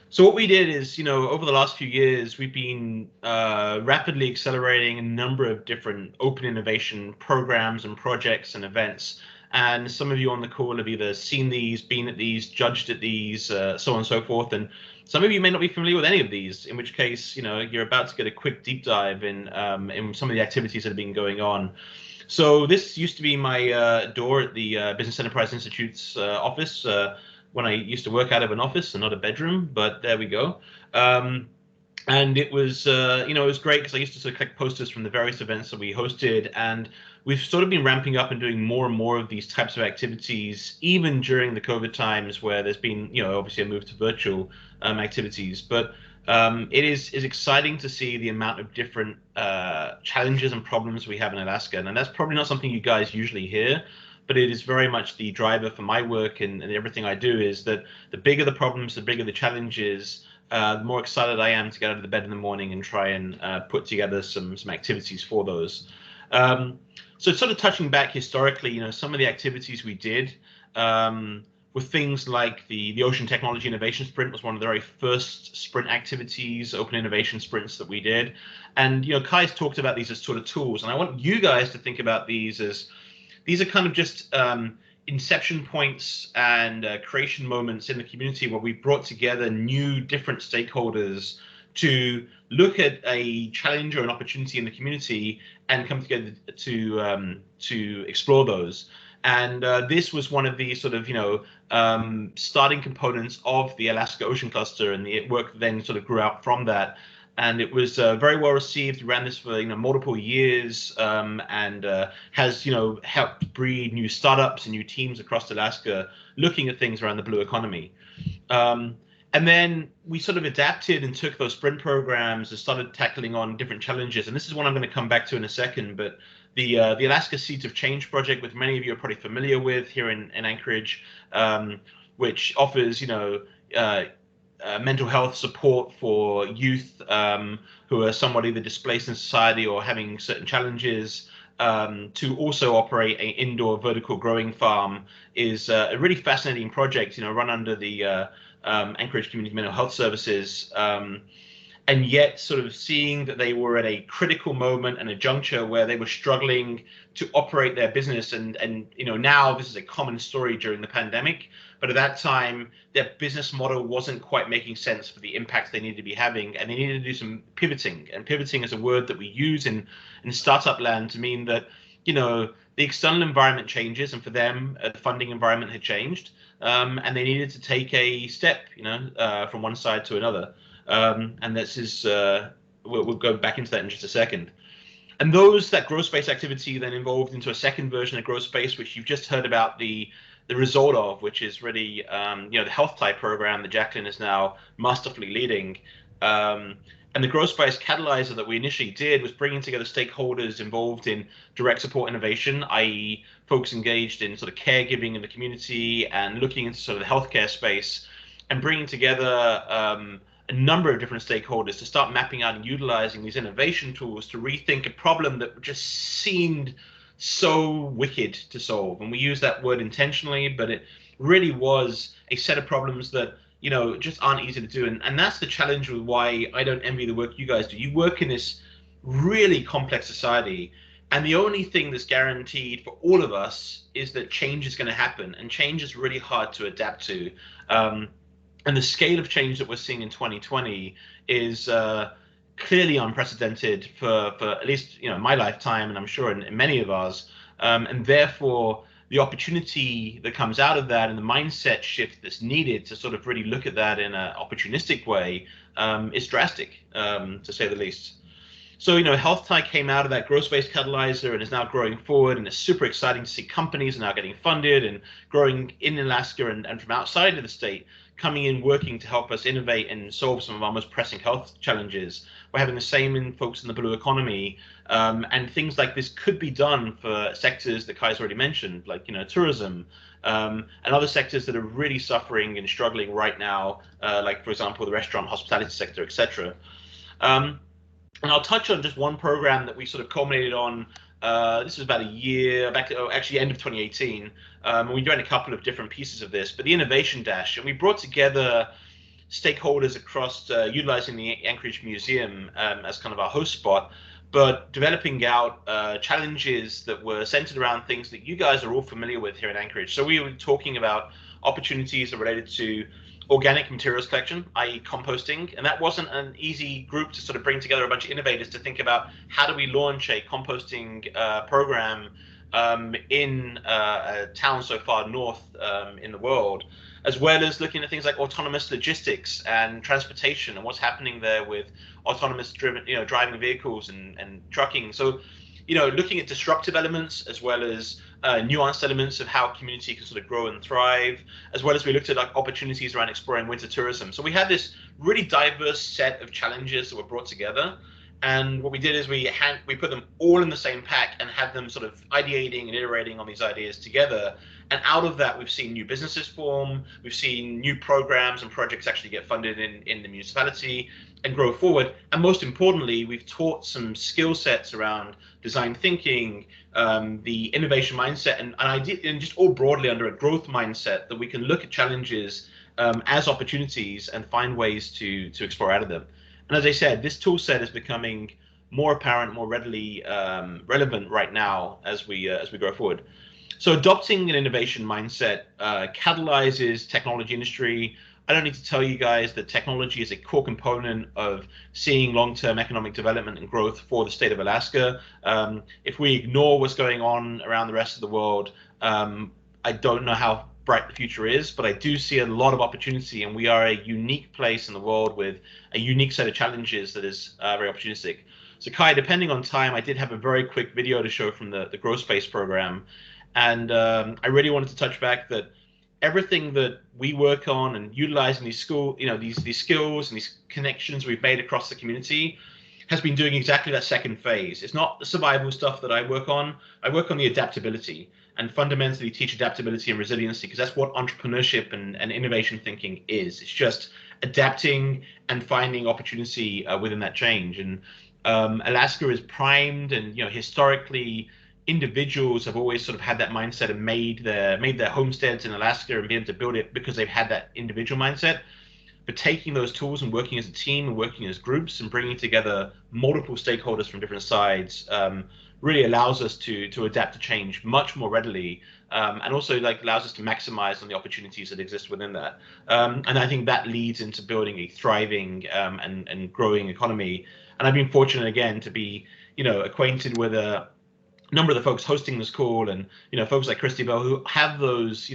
So what we did is, over the last few years, we've been rapidly accelerating a number of different open innovation programs and projects and events. And some of you on the call have either seen these, been at these, judged at these, so on and so forth. And some of you may not be familiar with any of these, in which case, you're about to get a quick deep dive in some of the activities that have been going on. So this used to be my door at the Business Enterprise Institute's office when I used to work out of an office and not a bedroom, but there we go. And it was, it was great because I used to sort of collect posters from the various events that we hosted, and we've sort of been ramping up and doing more and more of these types of activities, even during the COVID times where there's been, obviously a move to virtual activities. But it is exciting to see the amount of different challenges and problems we have in Alaska. And that's probably not something you guys usually hear, but it is very much the driver for my work and everything I do, is that the bigger the problems, the bigger the challenges, the more excited I am to get out of the bed in the morning and try and put together some activities for those. So sort of touching back historically, some of the activities we did were things like the Ocean Technology Innovation Sprint was one of the very first sprint activities, open innovation sprints that we did. And, Kai's talked about these as sort of tools. And I want you guys to think about these as, these are kind of just inception points and creation moments in the community where we brought together new different stakeholders to look at a challenge or an opportunity in the community and come together to explore those. And this was one of the sort of, starting components of the Alaska Ocean Cluster, and the work then sort of grew out from that. And it was very well received. We ran this for multiple years, and has helped breed new startups and new teams across Alaska looking at things around the blue economy. And then we sort of adapted and took those sprint programs and started tackling on different challenges. And this is one I'm going to come back to in a second. But the Alaska Seeds of Change project, which many of you are probably familiar with here in Anchorage, which offers mental health support for youth who are somewhat either displaced in society or having certain challenges, to also operate an indoor vertical growing farm, is a really fascinating project, run under the Anchorage Community Mental Health Services, and yet sort of seeing that they were at a critical moment and a juncture where they were struggling to operate their business. And now this is a common story during the pandemic, but at that time, their business model wasn't quite making sense for the impact they needed to be having, and they needed to do some pivoting. And pivoting is a word that we use in startup land to mean that, the external environment changes, and for them, the funding environment had changed, and they needed to take a step, from one side to another. And this is, we'll go back into that in just a second. And that growth space activity then evolved into a second version of growth space, which you've just heard about the result of, which is really, the health type program that Jacqueline is now masterfully leading. And the growth space catalyzer that we initially did was bringing together stakeholders involved in direct support innovation, i.e. folks engaged in sort of caregiving in the community and looking into sort of the healthcare space, and bringing together a number of different stakeholders to start mapping out and utilizing these innovation tools to rethink a problem that just seemed so wicked to solve. And we use that word intentionally, but it really was a set of problems that, just aren't easy to do. And that's the challenge with why I don't envy the work you guys do. You work in this really complex society, and the only thing that's guaranteed for all of us is that change is going to happen, and change is really hard to adapt to. And the scale of change that we're seeing in 2020 is clearly unprecedented for at least my lifetime, and I'm sure in many of ours. And therefore, the opportunity that comes out of that and the mindset shift that's needed to sort of really look at that in an opportunistic way is drastic, to say the least. So, Health Tech came out of that growth space catalyzer and is now growing forward, and it's super exciting to see companies now getting funded and growing in Alaska and from outside of the state, coming in, working to help us innovate and solve some of our most pressing health challenges. We're having the same in folks in the blue economy, and things like this could be done for sectors that Kai's already mentioned, like tourism, and other sectors that are really suffering and struggling right now, like, for example, the restaurant, hospitality sector, etc. And I'll touch on just one program that we sort of culminated on. This was about a year back, actually end of 2018. And we ran a couple of different pieces of this, but the Innovation Dash, and we brought together stakeholders across utilizing the Anchorage Museum as kind of our host spot, but developing out challenges that were centered around things that you guys are all familiar with here in Anchorage. So we were talking about opportunities that related to organic materials collection, i.e. composting, and that wasn't an easy group to sort of bring together a bunch of innovators to think about how do we launch a composting program in a town so far north in the world, as well as looking at things like autonomous logistics and transportation and what's happening there with autonomous driving vehicles and trucking. So, looking at disruptive elements as well as nuanced elements of how community can sort of grow and thrive, as well as we looked at like opportunities around exploring winter tourism. So we had this really diverse set of challenges that were brought together. And what we did is we put them all in the same pack and had them sort of ideating and iterating on these ideas together. And out of that, we've seen new businesses form. We've seen new programs and projects actually get funded in the municipality and grow forward. And most importantly, we've taught some skill sets around design thinking, the innovation mindset, and just all broadly under a growth mindset that we can look at challenges as opportunities and find ways to explore out of them. And as I said, this tool set is becoming more apparent, more readily relevant right now as we go forward. So adopting an innovation mindset catalyzes technology industry. I don't need to tell you guys that technology is a core component of seeing long-term economic development and growth for the state of Alaska. If we ignore what's going on around the rest of the world, I don't know how bright the future is, but I do see a lot of opportunity, and we are a unique place in the world with a unique set of challenges that is very opportunistic. So Kai, depending on time, I did have a very quick video to show from the Growth Space program. And I really wanted to touch back that everything that we work on and utilizing these skills and these connections we've made across the community has been doing exactly that second phase. It's not the survival stuff that I work on. I work on the adaptability and fundamentally teach adaptability and resiliency, because that's what entrepreneurship and innovation thinking is. It's just adapting and finding opportunity within that change. And Alaska is primed, and historically, individuals have always sort of had that mindset and made their homesteads in Alaska and been able to build it because they've had that individual mindset. But taking those tools and working as a team and working as groups and bringing together multiple stakeholders from different sides really allows us to adapt to change much more readily, and also allows us to maximize on the opportunities that exist within that. And I think that leads into building a thriving and growing economy. And I've been fortunate again to be acquainted with a number of the folks hosting this call, and folks like Christy Bell, who have those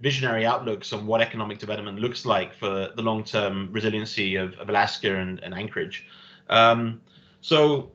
visionary outlooks on what economic development looks like for the long-term resiliency of Alaska and Anchorage. So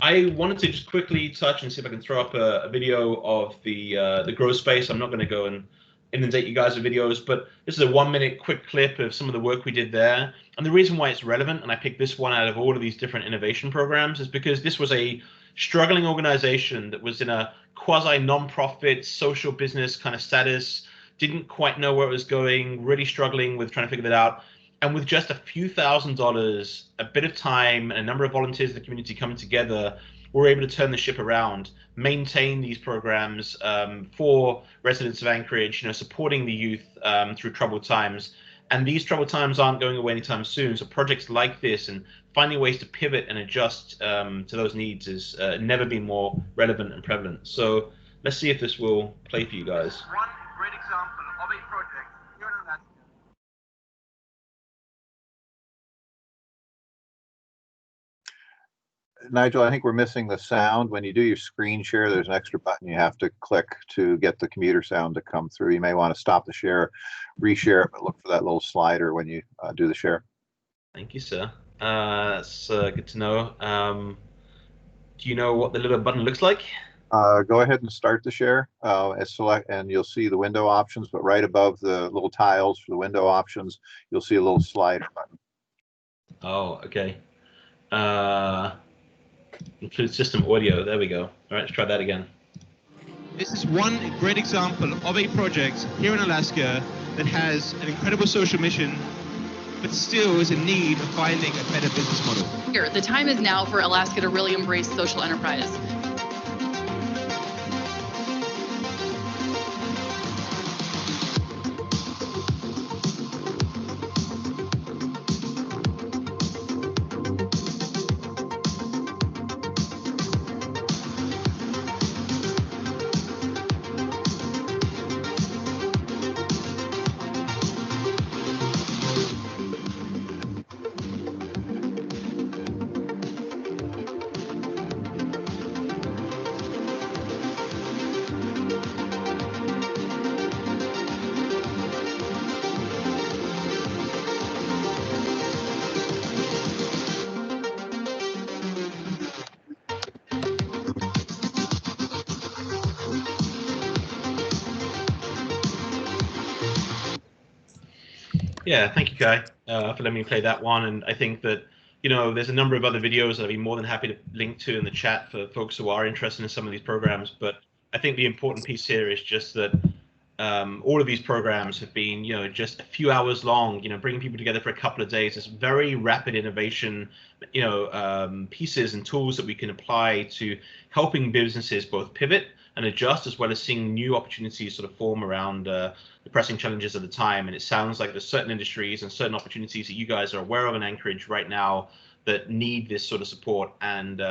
I wanted to just quickly touch and see if I can throw up a video of the growth space. I'm not going to go and inundate you guys with videos, but this is a 1-minute quick clip of some of the work we did there. And the reason why it's relevant, and I picked this one out of all of these different innovation programs, is because this was a struggling organization that was in a quasi non-profit social business kind of status, didn't quite know where it was going, really struggling with trying to figure that out. And with just a few $1,000s, a bit of time, and a number of volunteers in the community coming together, we're able to turn the ship around, maintain these programs for residents of Anchorage, supporting the youth through troubled times. And these troubled times aren't going away anytime soon. So projects like this and finding ways to pivot and adjust to those needs has never been more relevant and prevalent. So let's see if this will play for you guys. One great example of a project here in Alaska. Nigel, I think we're missing the sound. When you do your screen share, there's an extra button you have to click to get the computer sound to come through. You may want to stop the share, reshare it, but look for that little slider when you do the share. Thank you, sir. That's good to know. Do you know what the little button looks like? Go ahead and start the share and you'll see the window options, but right above the little tiles for the window options, you'll see a little slider button. Oh, okay. Include system audio. There we go. All right, let's try that again. This is one great example of a project here in Alaska that has an incredible social mission, but still is in need of finding a better business model. Here, the time is now for Alaska to really embrace social enterprise. Yeah, thank you, Kai, for letting me play that one. And I think that, you know, there's a number of other videos that I'd be more than happy to link to in the chat for folks who are interested in some of these programs. But I think the important piece here is just that all of these programs have been, you know, just a few hours long, you know, bringing people together for a couple of days. It's very rapid innovation, you know, pieces and tools that we can apply to helping businesses both pivot and adjust, as well as seeing new opportunities sort of form around the pressing challenges of the time. And it sounds like there's certain industries and certain opportunities that you guys are aware of in Anchorage right now that need this sort of support. And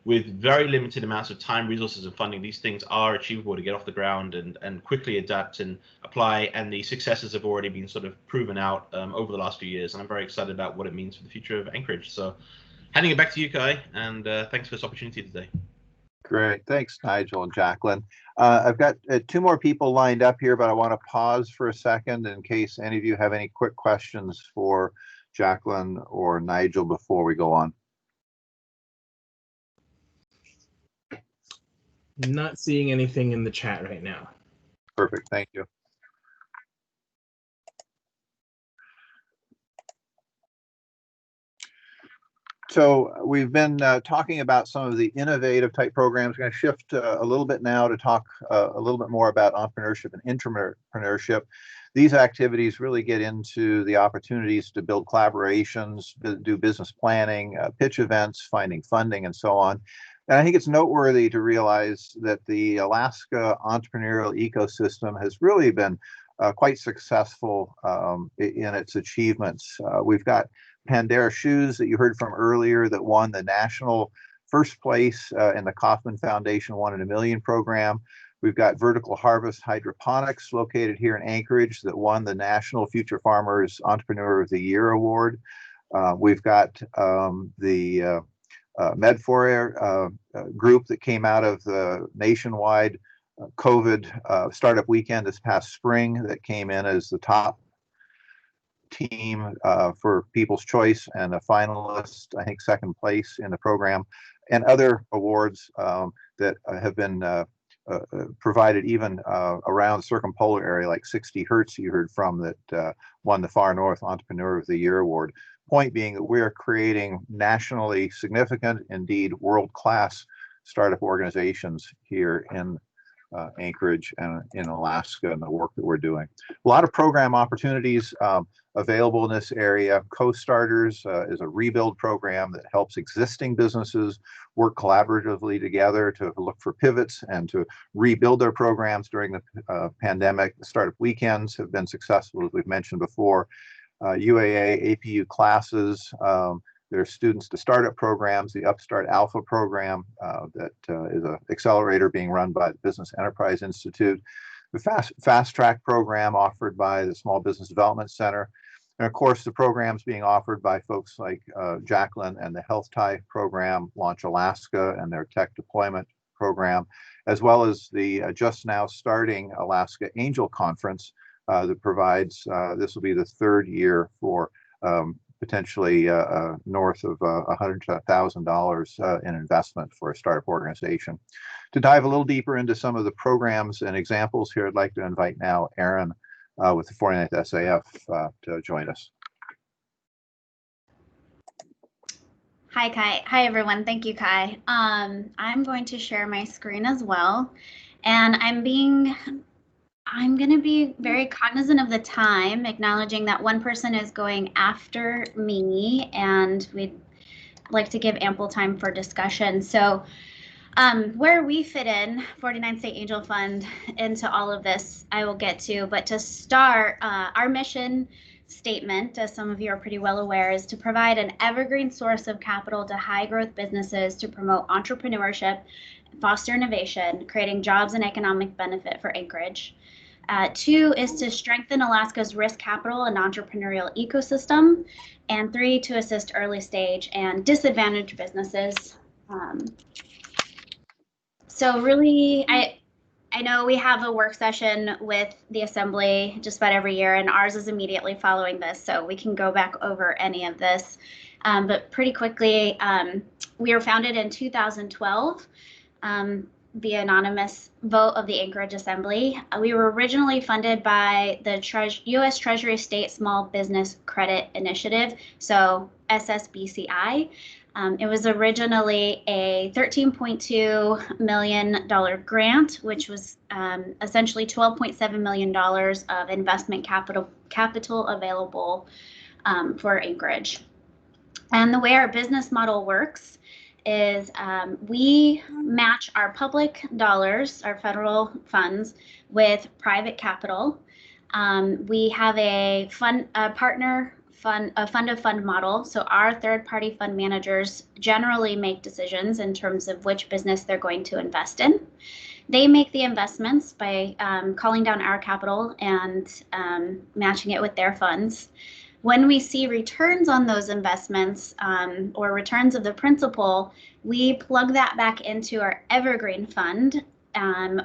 with very limited amounts of time, resources, and funding, these things are achievable to get off the ground and quickly adapt and apply. And the successes have already been sort of proven out over the last few years. And I'm very excited about what it means for the future of Anchorage. So handing it back to you, Kai, and thanks for this opportunity today. Great. Thanks, Nigel and Jacqueline. I've got two more people lined up here, but I want to pause for a second in case any of you have any quick questions for Jacqueline or Nigel before we go on. Not seeing anything in the chat right now. Perfect. Thank you. So we've been talking about some of the innovative type programs. We're going to shift a little bit now to talk a little bit more about entrepreneurship and intrapreneurship. These activities really get into the opportunities to build collaborations, do business planning, pitch events, finding funding, and so on. And I think it's noteworthy to realize that the Alaska entrepreneurial ecosystem has really been quite successful in its achievements. We've got Pandere shoes that you heard from earlier that won the national first place in the Kauffman Foundation 1 in a Million program. We've got Vertical Harvest Hydroponics located here in Anchorage that won the National Future Farmers Entrepreneur of the Year award. We've got the Medforia group that came out of the nationwide COVID startup weekend this past spring that came in as the top team for People's Choice and a finalist, I think second place in the program, and other awards that have been provided even around the circumpolar area, like 60 Hertz you heard from that won the Far North Entrepreneur of the Year award. Point being that we are creating nationally significant, indeed world-class startup organizations here in Anchorage and in Alaska and the work that we're doing. A lot of program opportunities available in this area. Co-Starters is a rebuild program that helps existing businesses work collaboratively together to look for pivots and to rebuild their programs during the pandemic. The startup weekends have been successful, as we've mentioned before. UAA, APU classes, there are students to startup programs, the Upstart Alpha program that is an accelerator being run by the Business Enterprise Institute, the Fast Track program offered by the Small Business Development Center, and of course the programs being offered by folks like Jacqueline and the Health Tie program, Launch Alaska and their tech deployment program, as well as the just now starting Alaska Angel Conference that provides, this will be the third year for potentially north of $100,000 in investment for a startup organization. To dive a little deeper into some of the programs and examples here, I'd like to invite now Erin with the 49th SAF to join us. Hi, Kai. Hi, everyone. Thank you, Kai. I'm going to share my screen as well. And I'm going to be very cognizant of the time, acknowledging that one person is going after me, and we'd like to give ample time for discussion. So where we fit in, 49 State Angel Fund, into all of this, I will get to. But to start, our mission statement, as some of you are pretty well aware, is to provide an evergreen source of capital to high growth businesses to promote entrepreneurship, foster innovation, creating jobs and economic benefit for Anchorage. 2 is to strengthen Alaska's risk capital and entrepreneurial ecosystem. And 3, to assist early stage and disadvantaged businesses. So really, I know we have a work session with the Assembly just about every year, and ours is immediately following this, so we can go back over any of this. But pretty quickly, we were founded in 2012 via anonymous vote of the Anchorage Assembly. We were originally funded by the U.S. Treasury State Small Business Credit Initiative, so SSBCI. It was originally a $13.2 million grant, which was essentially $12.7 million of investment capital available for Anchorage. And the way our business model works is we match our public dollars, our federal funds, with private capital. We have a fund of fund model. So our third-party fund managers generally make decisions in terms of which business they're going to invest in. They make the investments by calling down our capital and matching it with their funds. When we see returns on those investments or returns of the principal, we plug that back into our evergreen fund,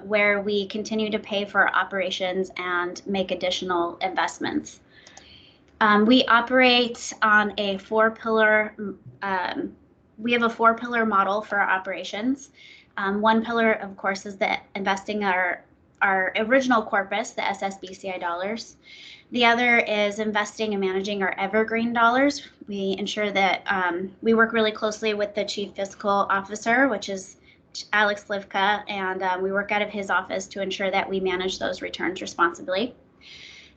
where we continue to pay for our operations and make additional investments. We operate on a 4-pillar, we have a 4-pillar model for our operations. One pillar, of course, is the investing our original corpus, the SSBCI dollars. The other is investing and managing our evergreen dollars. We ensure that we work really closely with the Chief Fiscal Officer, which is Alex Livka, and we work out of his office to ensure that we manage those returns responsibly.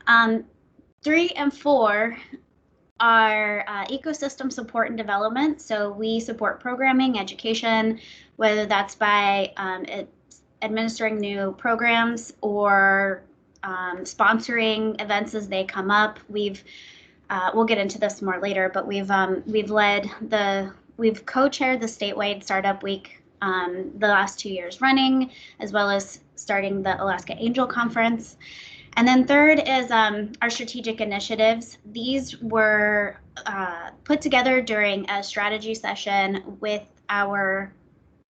3 and 4 are ecosystem support and development. So we support programming, education, whether that's by administering new programs or sponsoring events as they come up. We'll get into this more later, but we've co-chaired the statewide startup week the last 2 years running, as well as starting the Alaska Angel Conference. And then third is our strategic initiatives. These were put together during a strategy session with our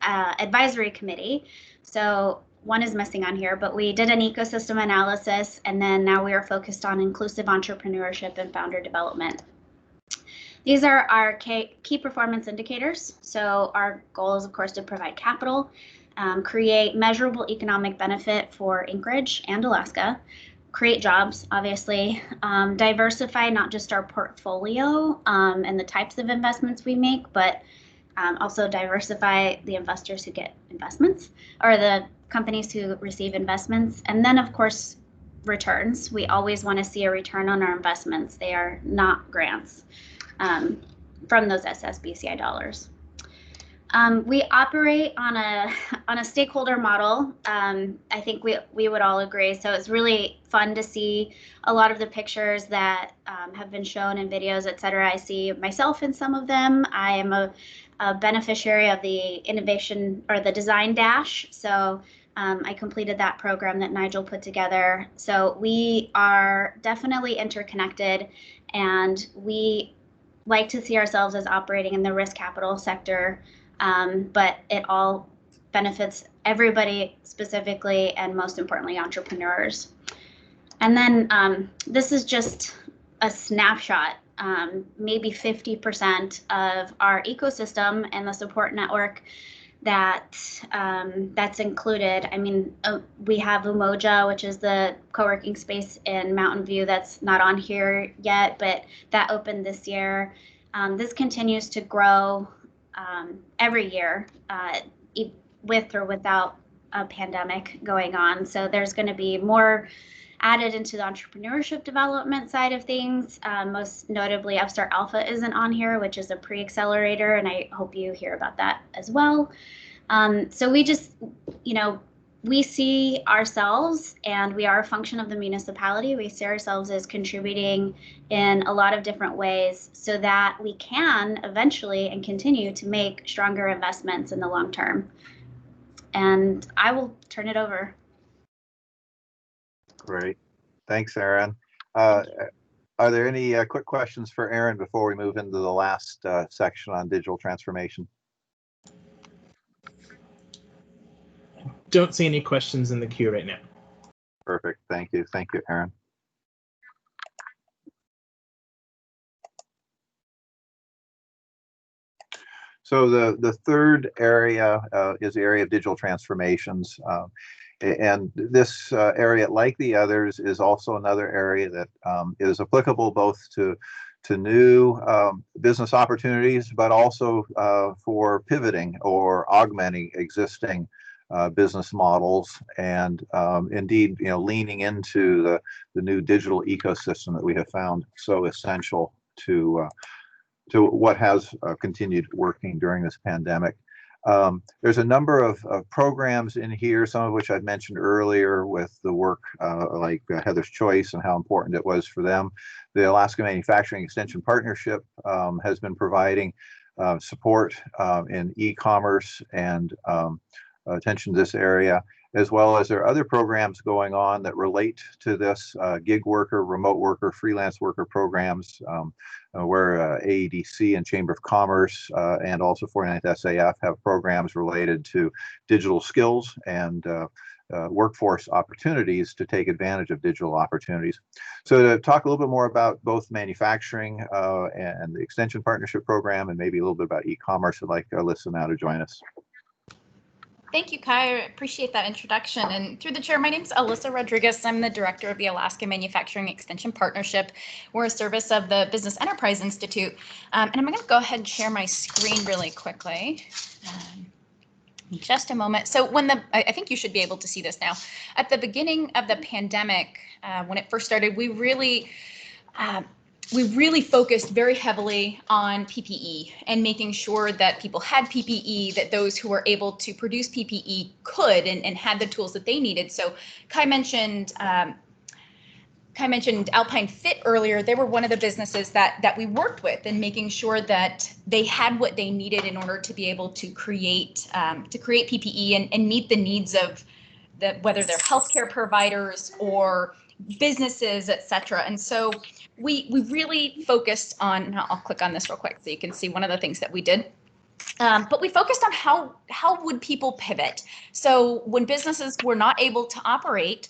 advisory committee. So one is missing on here, but we did an ecosystem analysis, and then now we are focused on inclusive entrepreneurship and founder development. These are our key performance indicators. So our goal is, of course, to provide capital, create measurable economic benefit for Anchorage and Alaska, create jobs, obviously, diversify not just our portfolio and the types of investments we make, but also diversify the investors who get investments, or the companies who receive investments. And then, of course, returns. We always want to see a return on our investments. They are not grants from those SSBCI dollars. We operate on a stakeholder model. I think we would all agree. So it's really fun to see a lot of the pictures that have been shown in videos, et cetera. I see myself in some of them. I am a beneficiary of the innovation or the design dash. So I completed that program that Nigel put together. So we are definitely interconnected, and we like to see ourselves as operating in the risk capital sector. But it all benefits everybody specifically, and most importantly, entrepreneurs. And then this is just a snapshot, maybe 50% of our ecosystem and the support network that's included. I mean, we have Umoja, which is the co-working space in Mountain View that's not on here yet, but that opened this year. This continues to grow every year, with or without a pandemic going on. So there's going to be more added into the entrepreneurship development side of things. Most notably, Upstart Alpha isn't on here, which is a pre-accelerator, and I hope you hear about that as well. So we just, we see ourselves, and we are a function of the municipality. We see ourselves as contributing in a lot of different ways so that we can eventually and continue to make stronger investments in the long term. And I will turn it over. Great. Thanks, Erin. Are there any quick questions for Erin before we move into the last section on digital transformation? Don't see any questions in the queue right now. Perfect. Thank you. Thank you, Erin. So the third area is the area of digital transformations. And this area, like the others, is also another area that is applicable both to new business opportunities, but also for pivoting or augmenting existing business models, and indeed, leaning into the new digital ecosystem that we have found so essential to what has continued working during this pandemic. There's a number of programs in here, some of which I've mentioned earlier with the work like Heather's Choice and how important it was for them. The Alaska Manufacturing Extension Partnership has been providing support in e-commerce and attention to this area, as well as there are other programs going on that relate to this gig worker, remote worker, freelance worker programs, where AEDC and Chamber of Commerce and also 49th SAF have programs related to digital skills and workforce opportunities to take advantage of digital opportunities. So to talk a little bit more about both manufacturing and the Extension Partnership Program, and maybe a little bit about e-commerce, I'd like Alyssa now to join us. Thank you, Kai. I appreciate that introduction. And through the chair, my name is Alyssa Rodriguez. I'm the director of the Alaska Manufacturing Extension Partnership. We're a service of the Business Enterprise Institute. And I'm going to go ahead and share my screen really quickly. In just a moment. So I think you should be able to see this now. At the beginning of the pandemic, when it first started, we really focused very heavily on PPE and making sure that people had PPE, that those who were able to produce PPE could and had the tools that they needed. So Kai mentioned ALPINE Fit earlier. They were one of the businesses that we worked with in making sure that they had what they needed in order to be able to create PPE and meet the needs of whether they're healthcare providers or businesses, et cetera. And so we really focused on, I'll click on this real quick so you can see one of the things that we did. But we focused on how would people pivot? So when businesses were not able to operate,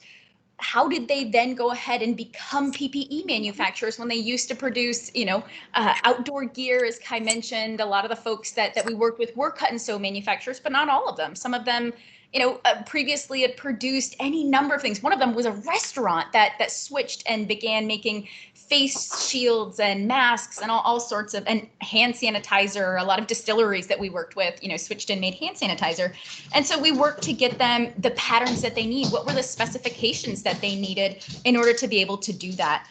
how did they then go ahead and become PPE manufacturers when they used to produce, outdoor gear? As Kai mentioned, a lot of the folks that we worked with were cut and sew manufacturers, but not all of them. Some of them, previously had produced any number of things. One of them was a restaurant that switched and began making face shields and masks and all sorts of, and hand sanitizer. A lot of distilleries that we worked with, switched and made hand sanitizer. And so we worked to get them the patterns that they need. What were the specifications that they needed in order to be able to do that?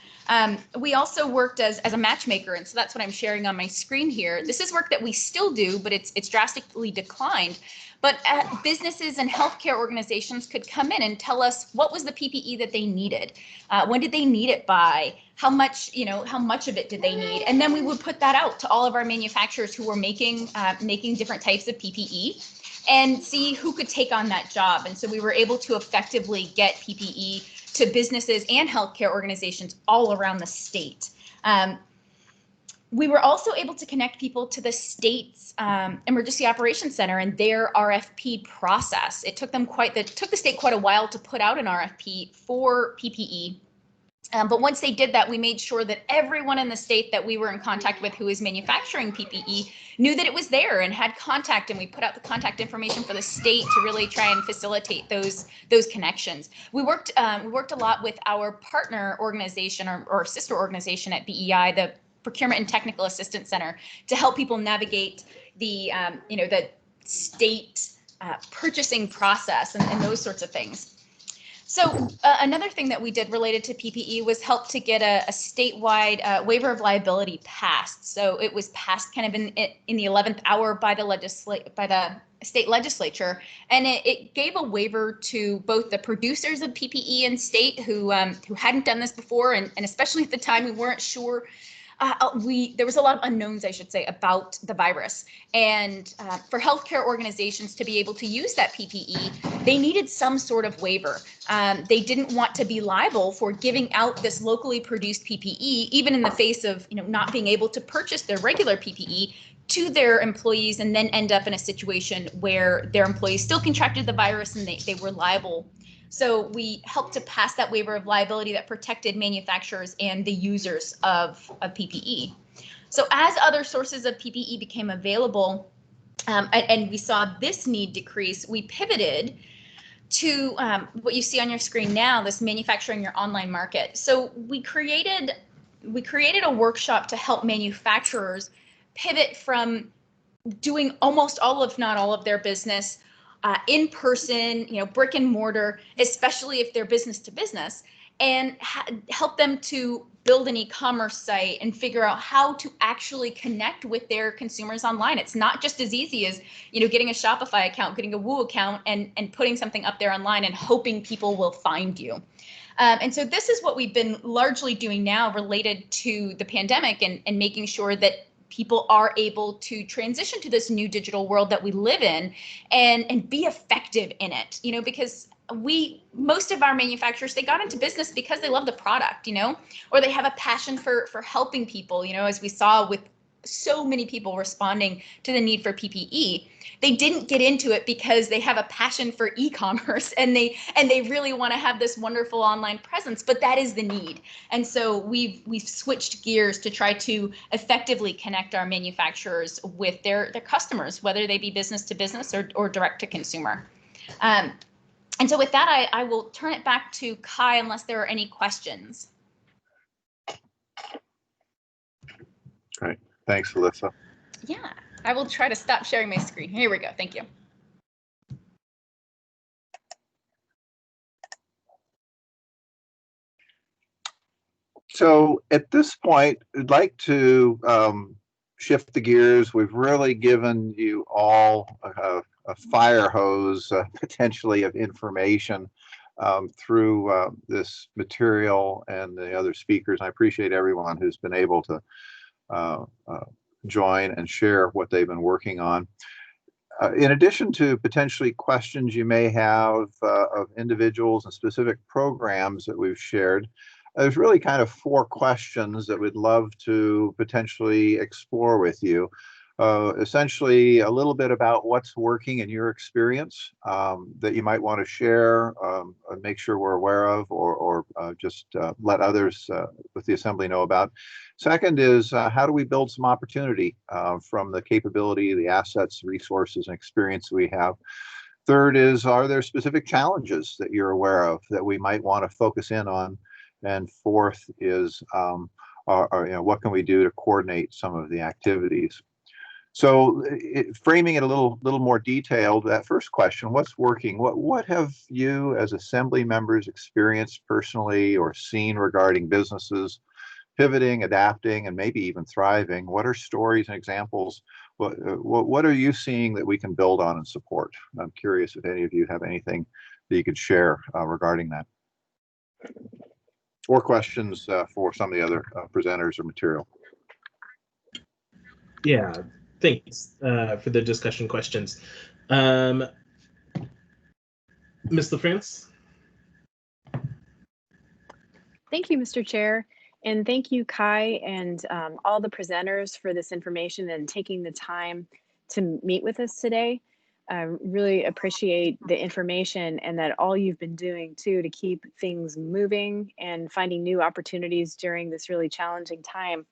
We also worked as a matchmaker, and so that's what I'm sharing on my screen here. This is work that we still do, but it's drastically declined. But businesses and healthcare organizations could come in and tell us what was the PPE that they needed. When did they need it by? How much of it did they need? And then we would put that out to all of our manufacturers who were making different types of PPE and see who could take on that job. And so we were able to effectively get PPE to businesses and healthcare organizations all around the state. We were also able to connect people to the state's emergency operations center and their RFP process. It took the state quite a while to put out an RFP for PPE. But once they did that, we made sure that everyone in the state that we were in contact with who is manufacturing PPE knew that it was there and had contact, and we put out the contact information for the state to really try and facilitate those connections. We worked a lot with our partner organization or sister organization at BEI, the Procurement and Technical Assistance Center, to help people navigate the state purchasing process and those sorts of things. So another thing that we did related to PPE was help to get a statewide waiver of liability passed. So it was passed kind of in the 11th hour by the state legislature, and it gave a waiver to both the producers of PPE in state who hadn't done this before, and especially at the time we weren't sure. There was a lot of unknowns, I should say, about the virus. And for healthcare organizations to be able to use that PPE, they needed some sort of waiver. They didn't want to be liable for giving out this locally produced PPE, even in the face of not being able to purchase their regular PPE to their employees, and then end up in a situation where their employees still contracted the virus and they were liable. So we helped to pass that waiver of liability that protected manufacturers and the users of PPE. So as other sources of PPE became available, and we saw this need decrease, we pivoted to what you see on your screen now, this manufacturing your online market. So we created a workshop to help manufacturers pivot from doing almost all, if not all, of their business in person, brick and mortar, especially if they're business to business, and help them to build an e-commerce site and figure out how to actually connect with their consumers online. It's not just as easy as getting a Shopify account, getting a Woo account, and putting something up there online and hoping people will find you. And so this is what we've been largely doing now related to the pandemic, and making sure that people are able to transition to this new digital world that we live in and be effective in it, because most of our manufacturers, they got into business because they love the product, or they have a passion for helping people, as we saw with so many people responding to the need for PPE. They didn't get into it because they have a passion for e-commerce and they really want to have this wonderful online presence, but that is the need. And so we've switched gears to try to effectively connect our manufacturers with their customers, whether they be business to business or direct to consumer. And so with that, I will turn it back to Kai unless there are any questions. Great. Thanks, Alyssa. Yeah, I will try to stop sharing my screen. Here we go. Thank you. So at this point, I'd like to shift the gears. We've really given you all a fire hose, potentially, of information through this material and the other speakers. I appreciate everyone who's been able to join and share what they've been working on. In addition to potentially questions you may have of individuals and specific programs that we've shared, there's really kind of 4 questions that we'd love to potentially explore with you. Essentially, a little bit about what's working in your experience that you might want to share and make sure we're aware of, or just let others with the Assembly know about. Second is how do we build some opportunity from the capability, the assets, resources, and experience we have. Third is, are there specific challenges that you're aware of that we might want to focus in on? And fourth is, what can we do to coordinate some of the activities? So framing it a little more detailed, that first question, what's working? What have you as Assembly members experienced personally or seen regarding businesses pivoting, adapting, and maybe even thriving? What are stories and examples? What are you seeing that we can build on and support? I'm curious if any of you have anything that you could share regarding that. Or questions for some of the other presenters or material. Yeah, thanks for the discussion questions. Ms. LaFrance? Thank you, Mr. Chair. And thank you, Kai, and all the presenters for this information and taking the time to meet with us today. I really appreciate the information and that all you've been doing too to keep things moving and finding new opportunities during this really challenging time.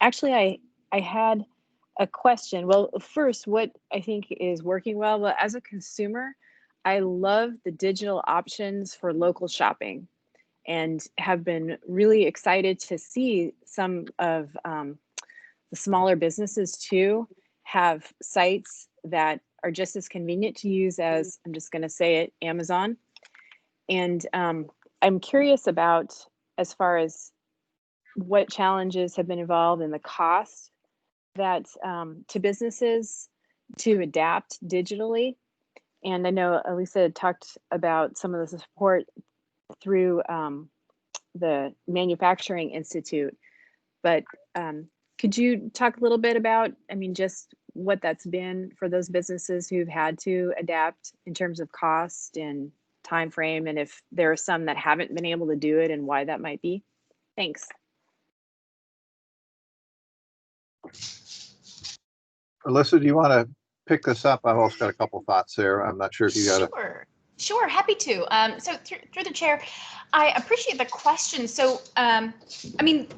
Actually, I had a question. Well, first, what I think is working well, as a consumer, I love the digital options for local shopping and have been really excited to see some of the smaller businesses too have sites that are just as convenient to use as, I'm just going to say it, Amazon. And I'm curious about, as far as what challenges have been involved in the cost that to businesses to adapt digitally. And I know Elisa talked about some of the support through the Manufacturing Institute, but could you talk a little bit about, I mean, just what that's been for those businesses who've had to adapt in terms of cost and time frame, and if there are some that haven't been able to do it and why that might be? Thanks. Alyssa, do you want to pick this up? I've also got a couple thoughts there. I'm not sure if you got it. Sure, happy to. So through the chair, I appreciate the question. So, I mean,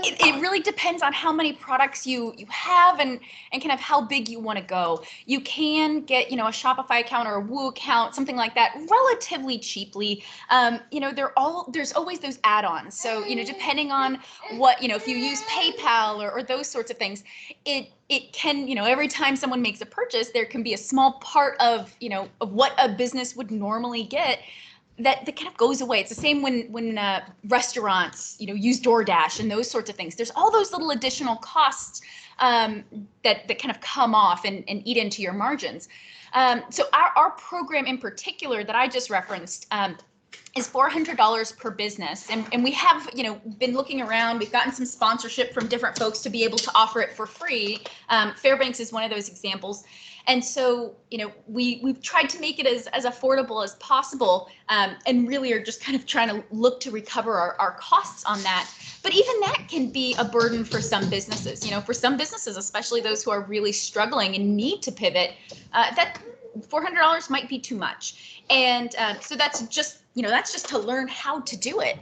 it really depends on how many products you have and kind of how big you want to go. You can get, a Shopify account or a Woo account, something like that, relatively cheaply. There's always those add-ons. So, depending on what, if you use PayPal or those sorts of things, it can, every time someone makes a purchase, there can be a small part of, of what a business would normally get that kind of goes away. It's the same when restaurants, use DoorDash and those sorts of things. There's all those little additional costs that kind of come off and eat into your margins. So our program in particular that I just referenced is $400 per business. And we have, been looking around. We've gotten some sponsorship from different folks to be able to offer it for free. Fairbanks is one of those examples. And so, we've tried to make it as affordable as possible, and really are just kind of trying to look to recover our costs on that. But even that can be a burden for some businesses. For some businesses, especially those who are really struggling and need to pivot, that $400 might be too much. And so that's just to learn how to do it.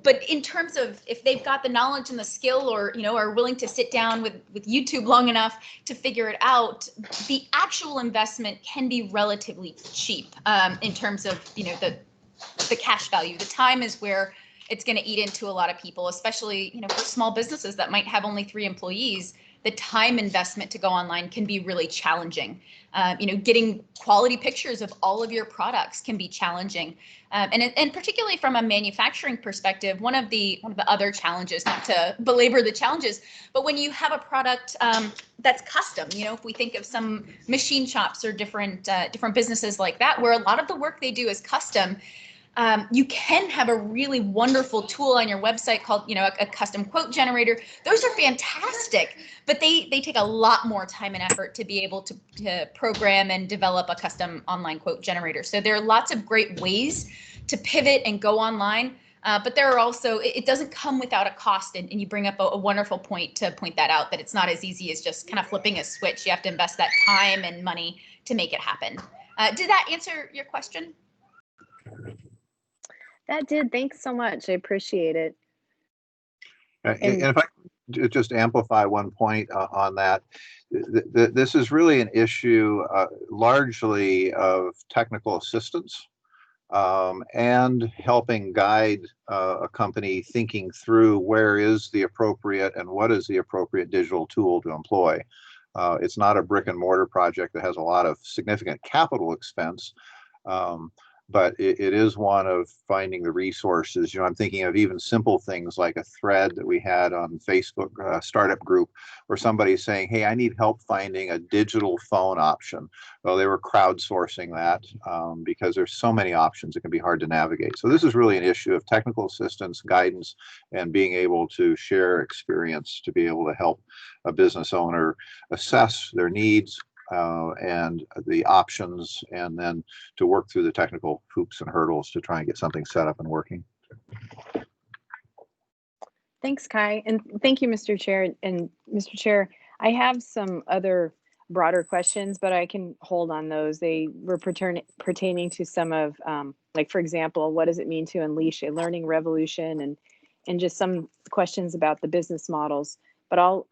But in terms of if they've got the knowledge and the skill, or are willing to sit down with YouTube long enough to figure it out, the actual investment can be relatively cheap in terms of the cash value. The time is where it's going to eat into a lot of people, especially for small businesses that might have only 3 employees. The time investment to go online can be really challenging. Getting quality pictures of all of your products can be challenging. And particularly from a manufacturing perspective, one of the other challenges, not to belabor the challenges, but when you have a product that's custom, if we think of some machine shops or different businesses like that, where a lot of the work they do is custom, you can have a really wonderful tool on your website called, a custom quote generator. Those are fantastic, but they take a lot more time and effort to be able to program and develop a custom online quote generator. So there are lots of great ways to pivot and go online, but there are also, it doesn't come without a cost. And you bring up a wonderful point to point that out, that it's not as easy as just kind of flipping a switch. You have to invest that time and money to make it happen. Did that answer your question? That did. Thanks so much. I appreciate it. And if I could just amplify one point on that, this is really an issue largely of technical assistance and helping guide a company thinking through where is the appropriate and what is the appropriate digital tool to employ. It's not a brick and mortar project that has a lot of significant capital expense. But it is one of finding the resources. I'm thinking of even simple things like a thread that we had on Facebook startup group where somebody's saying, hey, I need help finding a digital phone option. Well, they were crowdsourcing that because there's so many options, it can be hard to navigate. So this is really an issue of technical assistance, guidance, and being able to share experience to be able to help a business owner assess their needs, and the options, and then to work through the technical hoops and hurdles to try and get something set up and working. Thanks, Kai. And thank you, Mr. Chair. And Mr. Chair, I have some other broader questions, but I can hold on those. They were pertaining to some of, like, for example, what does it mean to unleash a learning revolution, and just some questions about the business models, but I'll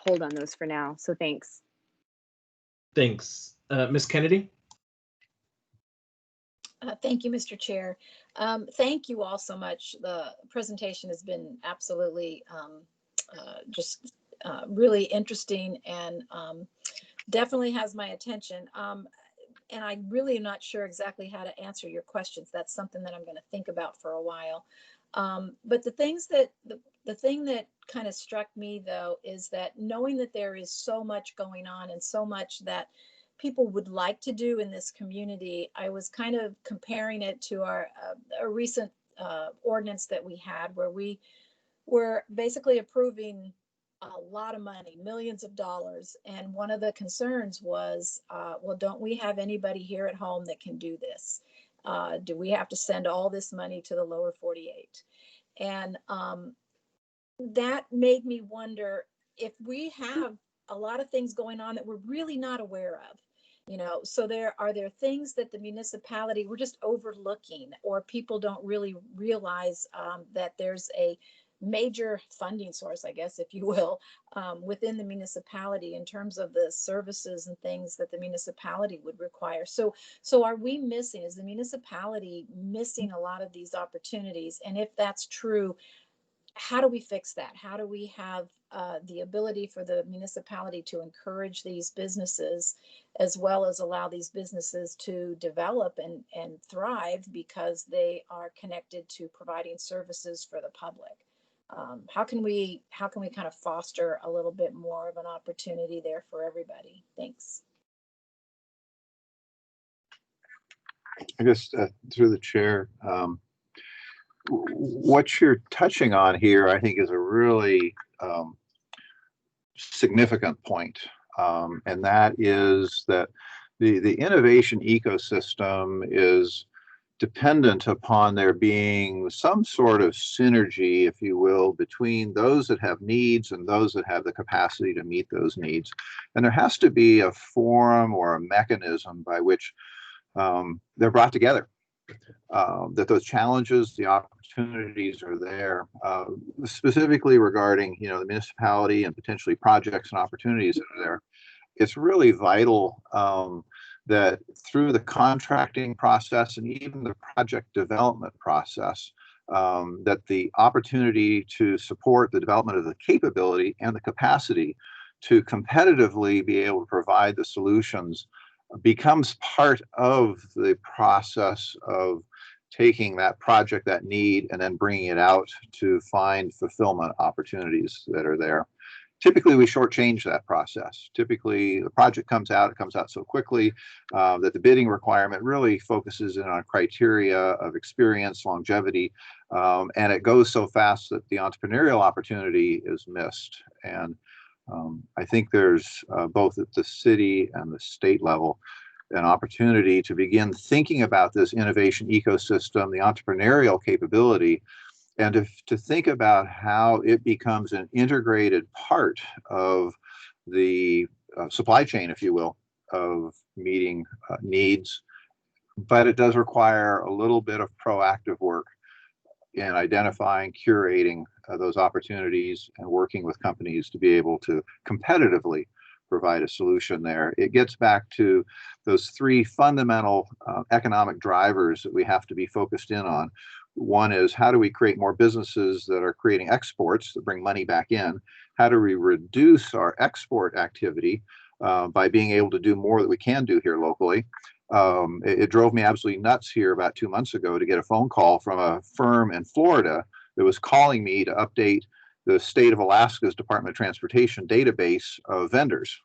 hold on those for now. So thanks. Thanks. Ms. Kennedy? Thank you, Mr. Chair. Thank you all so much. The presentation has been absolutely just really interesting and definitely has my attention. And I really am not sure exactly how to answer your questions. That's something that I'm going to think about for a while. But the thing that kind of struck me, though, is that knowing that there is so much going on and so much that people would like to do in this community, I was kind of comparing it to our a recent ordinance that we had, where we were basically approving a lot of money, millions of dollars. And one of the concerns was, well, don't we have anybody here at home that can do this? Do we have to send all this money to the lower 48? And that made me wonder if we have a lot of things going on that we're really not aware of. So are there things that the municipality, we're just overlooking, or people don't really realize that there's a major funding source, I guess, if you will, within the municipality in terms of the services and things that the municipality would require. So are we missing, is the municipality missing a lot of these opportunities? And if that's true, how do we fix that? How do we have the ability for the municipality to encourage these businesses, as well as allow these businesses to develop and thrive because they are connected to providing services for the public? How can we kind of foster a little bit more of an opportunity there for everybody? Thanks. I guess through the chair, what you're touching on here, I think, is a really significant point, and that is that the innovation ecosystem is dependent upon there being some sort of synergy, if you will, between those that have needs and those that have the capacity to meet those needs. And there has to be a forum or a mechanism by which they're brought together, that those challenges, the opportunities are there, specifically regarding, the municipality and potentially projects and opportunities that are there. It's really vital that through the contracting process and even the project development process, that the opportunity to support the development of the capability and the capacity to competitively be able to provide the solutions becomes part of the process of taking that project, that need, and then bringing it out to find fulfillment opportunities that are there. Typically, we shortchange that process. Typically, the project comes out, it comes out so quickly that the bidding requirement really focuses in on criteria of experience, longevity, and it goes so fast that the entrepreneurial opportunity is missed. And I think there's both at the city and the state level an opportunity to begin thinking about this innovation ecosystem, the entrepreneurial capability, and to think about how it becomes an integrated part of the supply chain, if you will, of meeting needs. But it does require a little bit of proactive work in identifying, curating those opportunities and working with companies to be able to competitively provide a solution there. It gets back to those three fundamental economic drivers that we have to be focused in on. One is, how do we create more businesses that are creating exports that bring money back in? How do we reduce our export activity by being able to do more that we can do here locally? It drove me absolutely nuts here about 2 months ago to get a phone call from a firm in Florida that was calling me to update the state of Alaska's Department of Transportation database of vendors.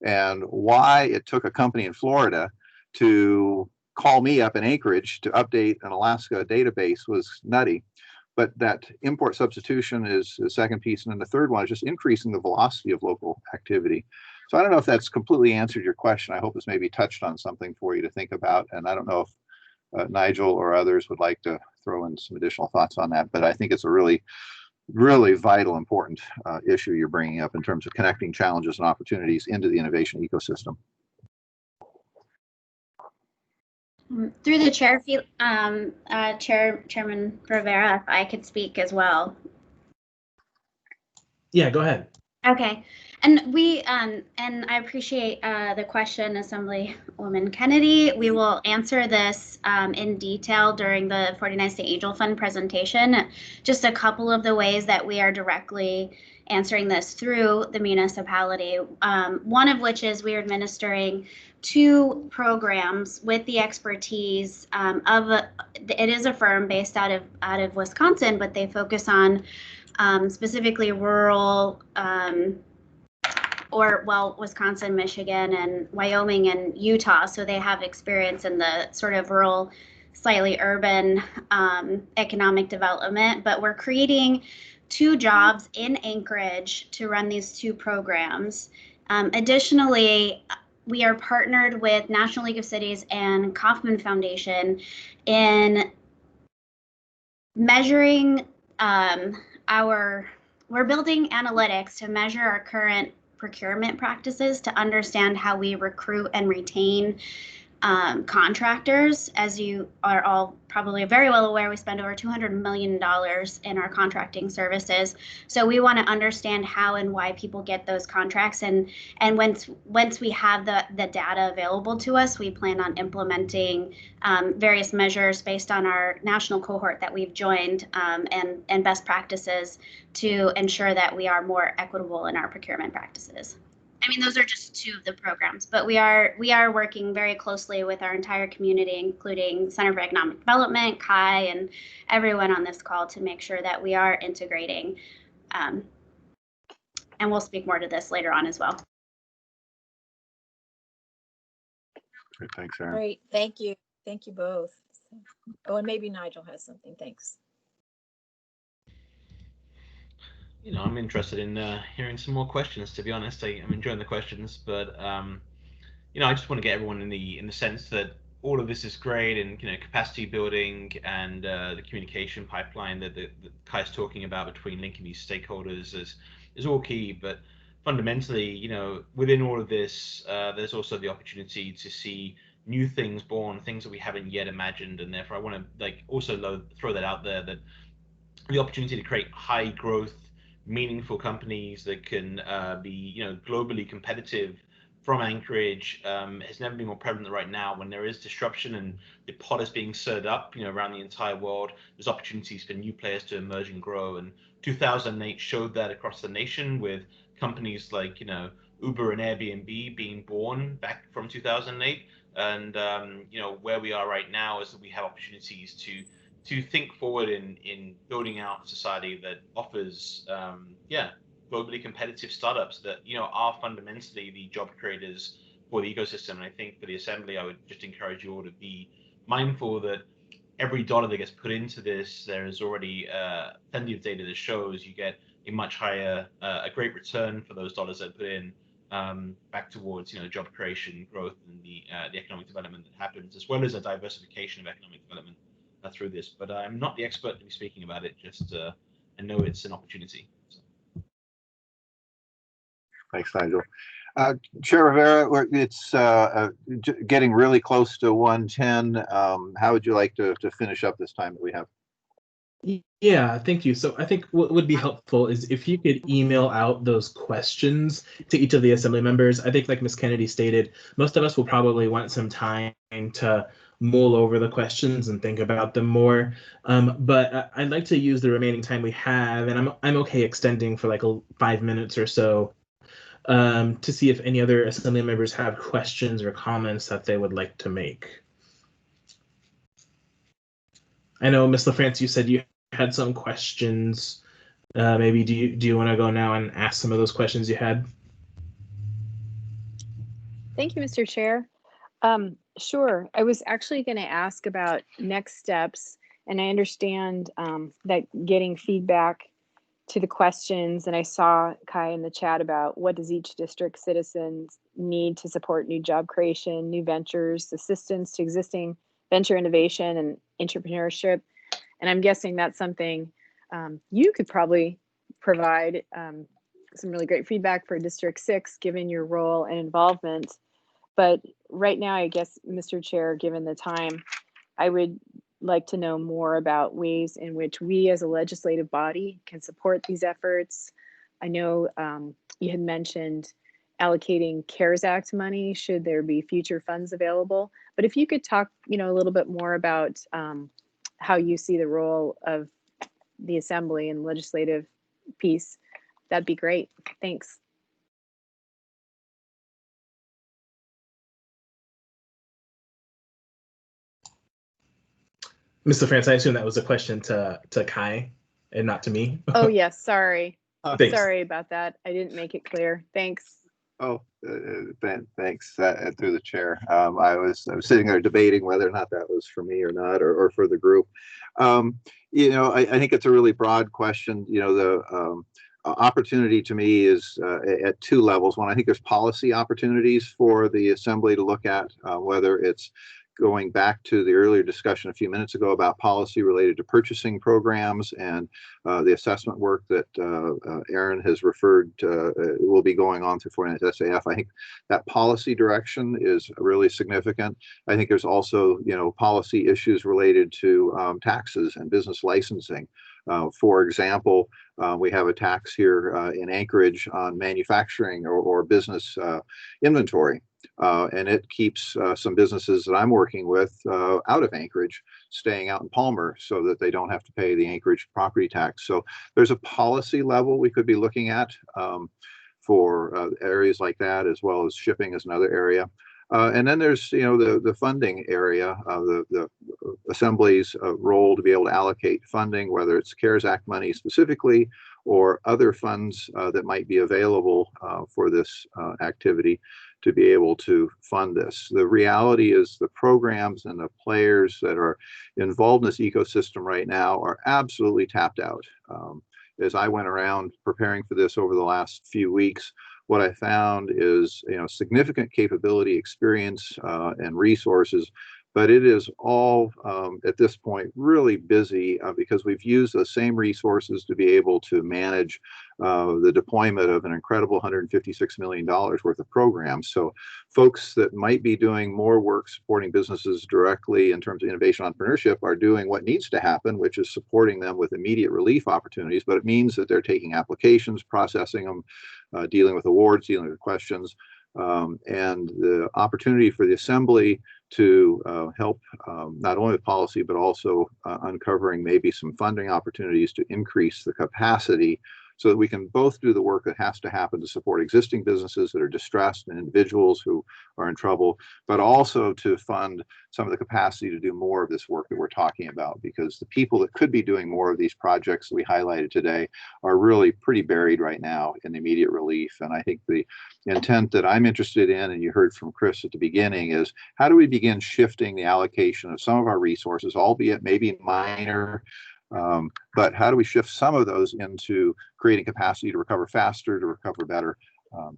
And why it took a company in Florida to call me up in Anchorage to update an Alaska database was nutty. But that import substitution is the second piece. And then the third one is just increasing the velocity of local activity. So I don't know if that's completely answered your question. I hope it's maybe touched on something for you to think about. And I don't know if Nigel or others would like to throw in some additional thoughts on that. But I think it's a really vital, important issue you're bringing up in terms of connecting challenges and opportunities into the innovation ecosystem. Through the chair, Chairman Rivera, if I could speak as well. Yeah, go ahead. Okay, and and I appreciate the question, Assemblywoman Kennedy. We will answer this in detail during the 49th State Angel Fund presentation. Just a couple of the ways that we are directly answering this through the municipality. One of which is we are administering 2 programs with the expertise it is a firm based out of Wisconsin, but they focus on specifically rural Wisconsin, Michigan, and Wyoming and Utah. So they have experience in the sort of rural, slightly urban economic development. But we're creating 2 jobs in Anchorage to run these 2 programs. Additionally, we are partnered with National League of Cities and Kauffman Foundation in measuring we're building analytics to measure our current procurement practices to understand how we recruit and retain contractors. As you are all probably very well aware, we spend over $200 million in our contracting services. So we want to understand how and why people get those contracts. And once we have the data available to us, we plan on implementing various measures based on our national cohort that we've joined and best practices to ensure that we are more equitable in our procurement practices. I mean, those are just 2 of the programs, but we are working very closely with our entire community, including Center for Economic Development, Kai, and everyone on this call to make sure that we are integrating. And we'll speak more to this later on as well. Great, thanks, Erin. Great, thank you. Thank you both. Oh, and maybe Nigel has something. Thanks. You know, I'm interested in hearing some more questions. To be honest, I'm enjoying the questions, but you know, I just want to get everyone in the sense that all of this is great, and you know, capacity building and the communication pipeline that Kai's talking about between linking these stakeholders is all key. But fundamentally, you know, within all of this, there's also the opportunity to see new things born, things that we haven't yet imagined, and therefore I want to also throw that out there, that the opportunity to create high growth, meaningful companies that can be, you know, globally competitive from Anchorage has never been more prevalent than right now, when there is disruption and the pot is being stirred up, you know, around the entire world. There's opportunities for new players to emerge and grow, and 2008 showed that across the nation, with companies like, you know, Uber and Airbnb being born back from 2008. And you know, where we are right now is that we have opportunities to think forward in building out a society that offers globally competitive startups that, you know, are fundamentally the job creators for the ecosystem. And I think for the Assembly, I would just encourage you all to be mindful that every dollar that gets put into this, there is already plenty of data that shows you get a much higher, a great return for those dollars that are put in back towards, you know, job creation, growth, and the economic development that happens, as well as a diversification of economic development through this. But I'm not the expert to be speaking about it, just I know it's an opportunity. So. Thanks, Nigel. Chair Rivera, it's getting really close to 1:10. How would you like to finish up this time that we have? Yeah, thank you. So I think what would be helpful is if you could email out those questions to each of the Assembly members. I think, like Ms. Kennedy stated, most of us will probably want some time to mull over the questions and think about them more. But I'd like to use the remaining time we have, and I'm okay extending for like 5 minutes or so, to see if any other Assembly members have questions or comments that they would like to make. I know, Ms. LaFrance, you said you had some questions. Maybe do you want to go now and ask some of those questions you had? Thank you, Mr. Chair. Sure. I was actually going to ask about next steps, and I understand that getting feedback to the questions, and I saw Kai in the chat about what does each district citizens need to support new job creation, new ventures, assistance to existing venture innovation and entrepreneurship. And I'm guessing that's something you could probably provide some really great feedback for District 6, given your role and involvement. But right now, I guess, Mr. Chair, given the time, I would like to know more about ways in which we as a legislative body can support these efforts. I know you had mentioned allocating CARES Act money should there be future funds available. But if you could talk, you know, a little bit more about how you see the role of the Assembly and legislative piece that'd be great. Thanks. Mr. France, I assume that was a question to Kai and not to me. Oh, yes. Sorry. Thanks. Sorry about that. I didn't make it clear. Thanks. Oh, Ben, thanks. Through the chair. I was sitting there debating whether or not that was for me or not, or for the group. I think it's a really broad question. The opportunity to me is at two levels. One, I think there's policy opportunities for the Assembly to look at, whether it's going back to the earlier discussion a few minutes ago about policy related to purchasing programs and the assessment work that Aaron has referred to will be going on through SAF. I think that policy direction is really significant. I think there's also, policy issues related to taxes and business licensing. For example, we have a tax here in Anchorage on manufacturing or business inventory. And it keeps some businesses that I'm working with out of Anchorage, staying out in Palmer so that they don't have to pay the Anchorage property tax. So there's a policy level we could be looking at for areas like that, as well as shipping is another area. And then there's, the funding area, the Assembly's role to be able to allocate funding, whether it's CARES Act money specifically or other funds that might be available for this activity to be able to fund this. The reality is the programs and the players that are involved in this ecosystem right now are absolutely tapped out. As I went around preparing for this over the last few weeks, what I found is significant capability, experience, and resources, but it is all at this point really busy because we've used the same resources to be able to manage the deployment of an incredible $156 million worth of programs. So folks that might be doing more work supporting businesses directly in terms of innovation entrepreneurship are doing what needs to happen, which is supporting them with immediate relief opportunities, but it means that they're taking applications, processing them, dealing with awards, dealing with questions, and the opportunity for the Assembly to help not only with policy, but also uncovering maybe some funding opportunities to increase the capacity so that we can both do the work that has to happen to support existing businesses that are distressed and individuals who are in trouble, but also to fund some of the capacity to do more of this work that we're talking about, because the people that could be doing more of these projects that we highlighted today are really pretty buried right now in immediate relief. And I think the intent that I'm interested in, and you heard from Chris at the beginning, is how do we begin shifting the allocation of some of our resources, albeit maybe minor, but how do we shift some of those into creating capacity to recover faster, to recover better?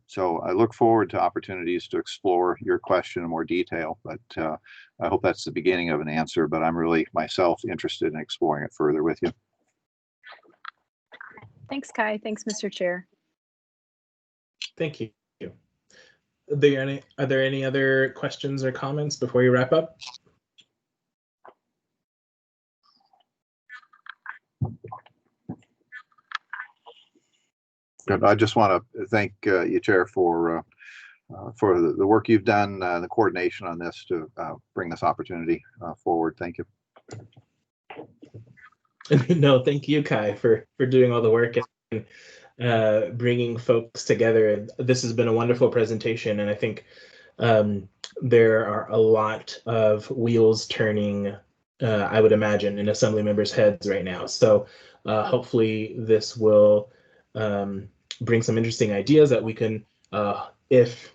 So I look forward to opportunities to explore your question in more detail, but I hope that's the beginning of an answer, but I'm really myself interested in exploring it further with you. Thanks, Kai. Thanks, Mr. Chair. Thank you. Are there any other questions or comments before we wrap up? I just want to thank you, Chair, for the work you've done, the coordination on this to bring this opportunity forward. Thank you. No, thank you, Kai, for doing all the work and bringing folks together. This has been a wonderful presentation, and I think there are a lot of wheels turning, I would imagine, in Assembly members' heads right now. So hopefully this will bring some interesting ideas that we can, if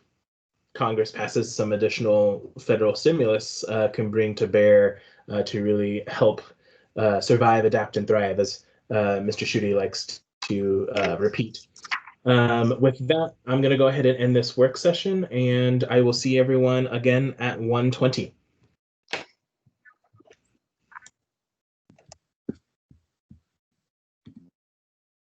Congress passes some additional federal stimulus, can bring to bear to really help survive, adapt, and thrive, as Mr. Schutte likes to repeat. With that, I'm going to go ahead and end this work session, and I will see everyone again at 1:20.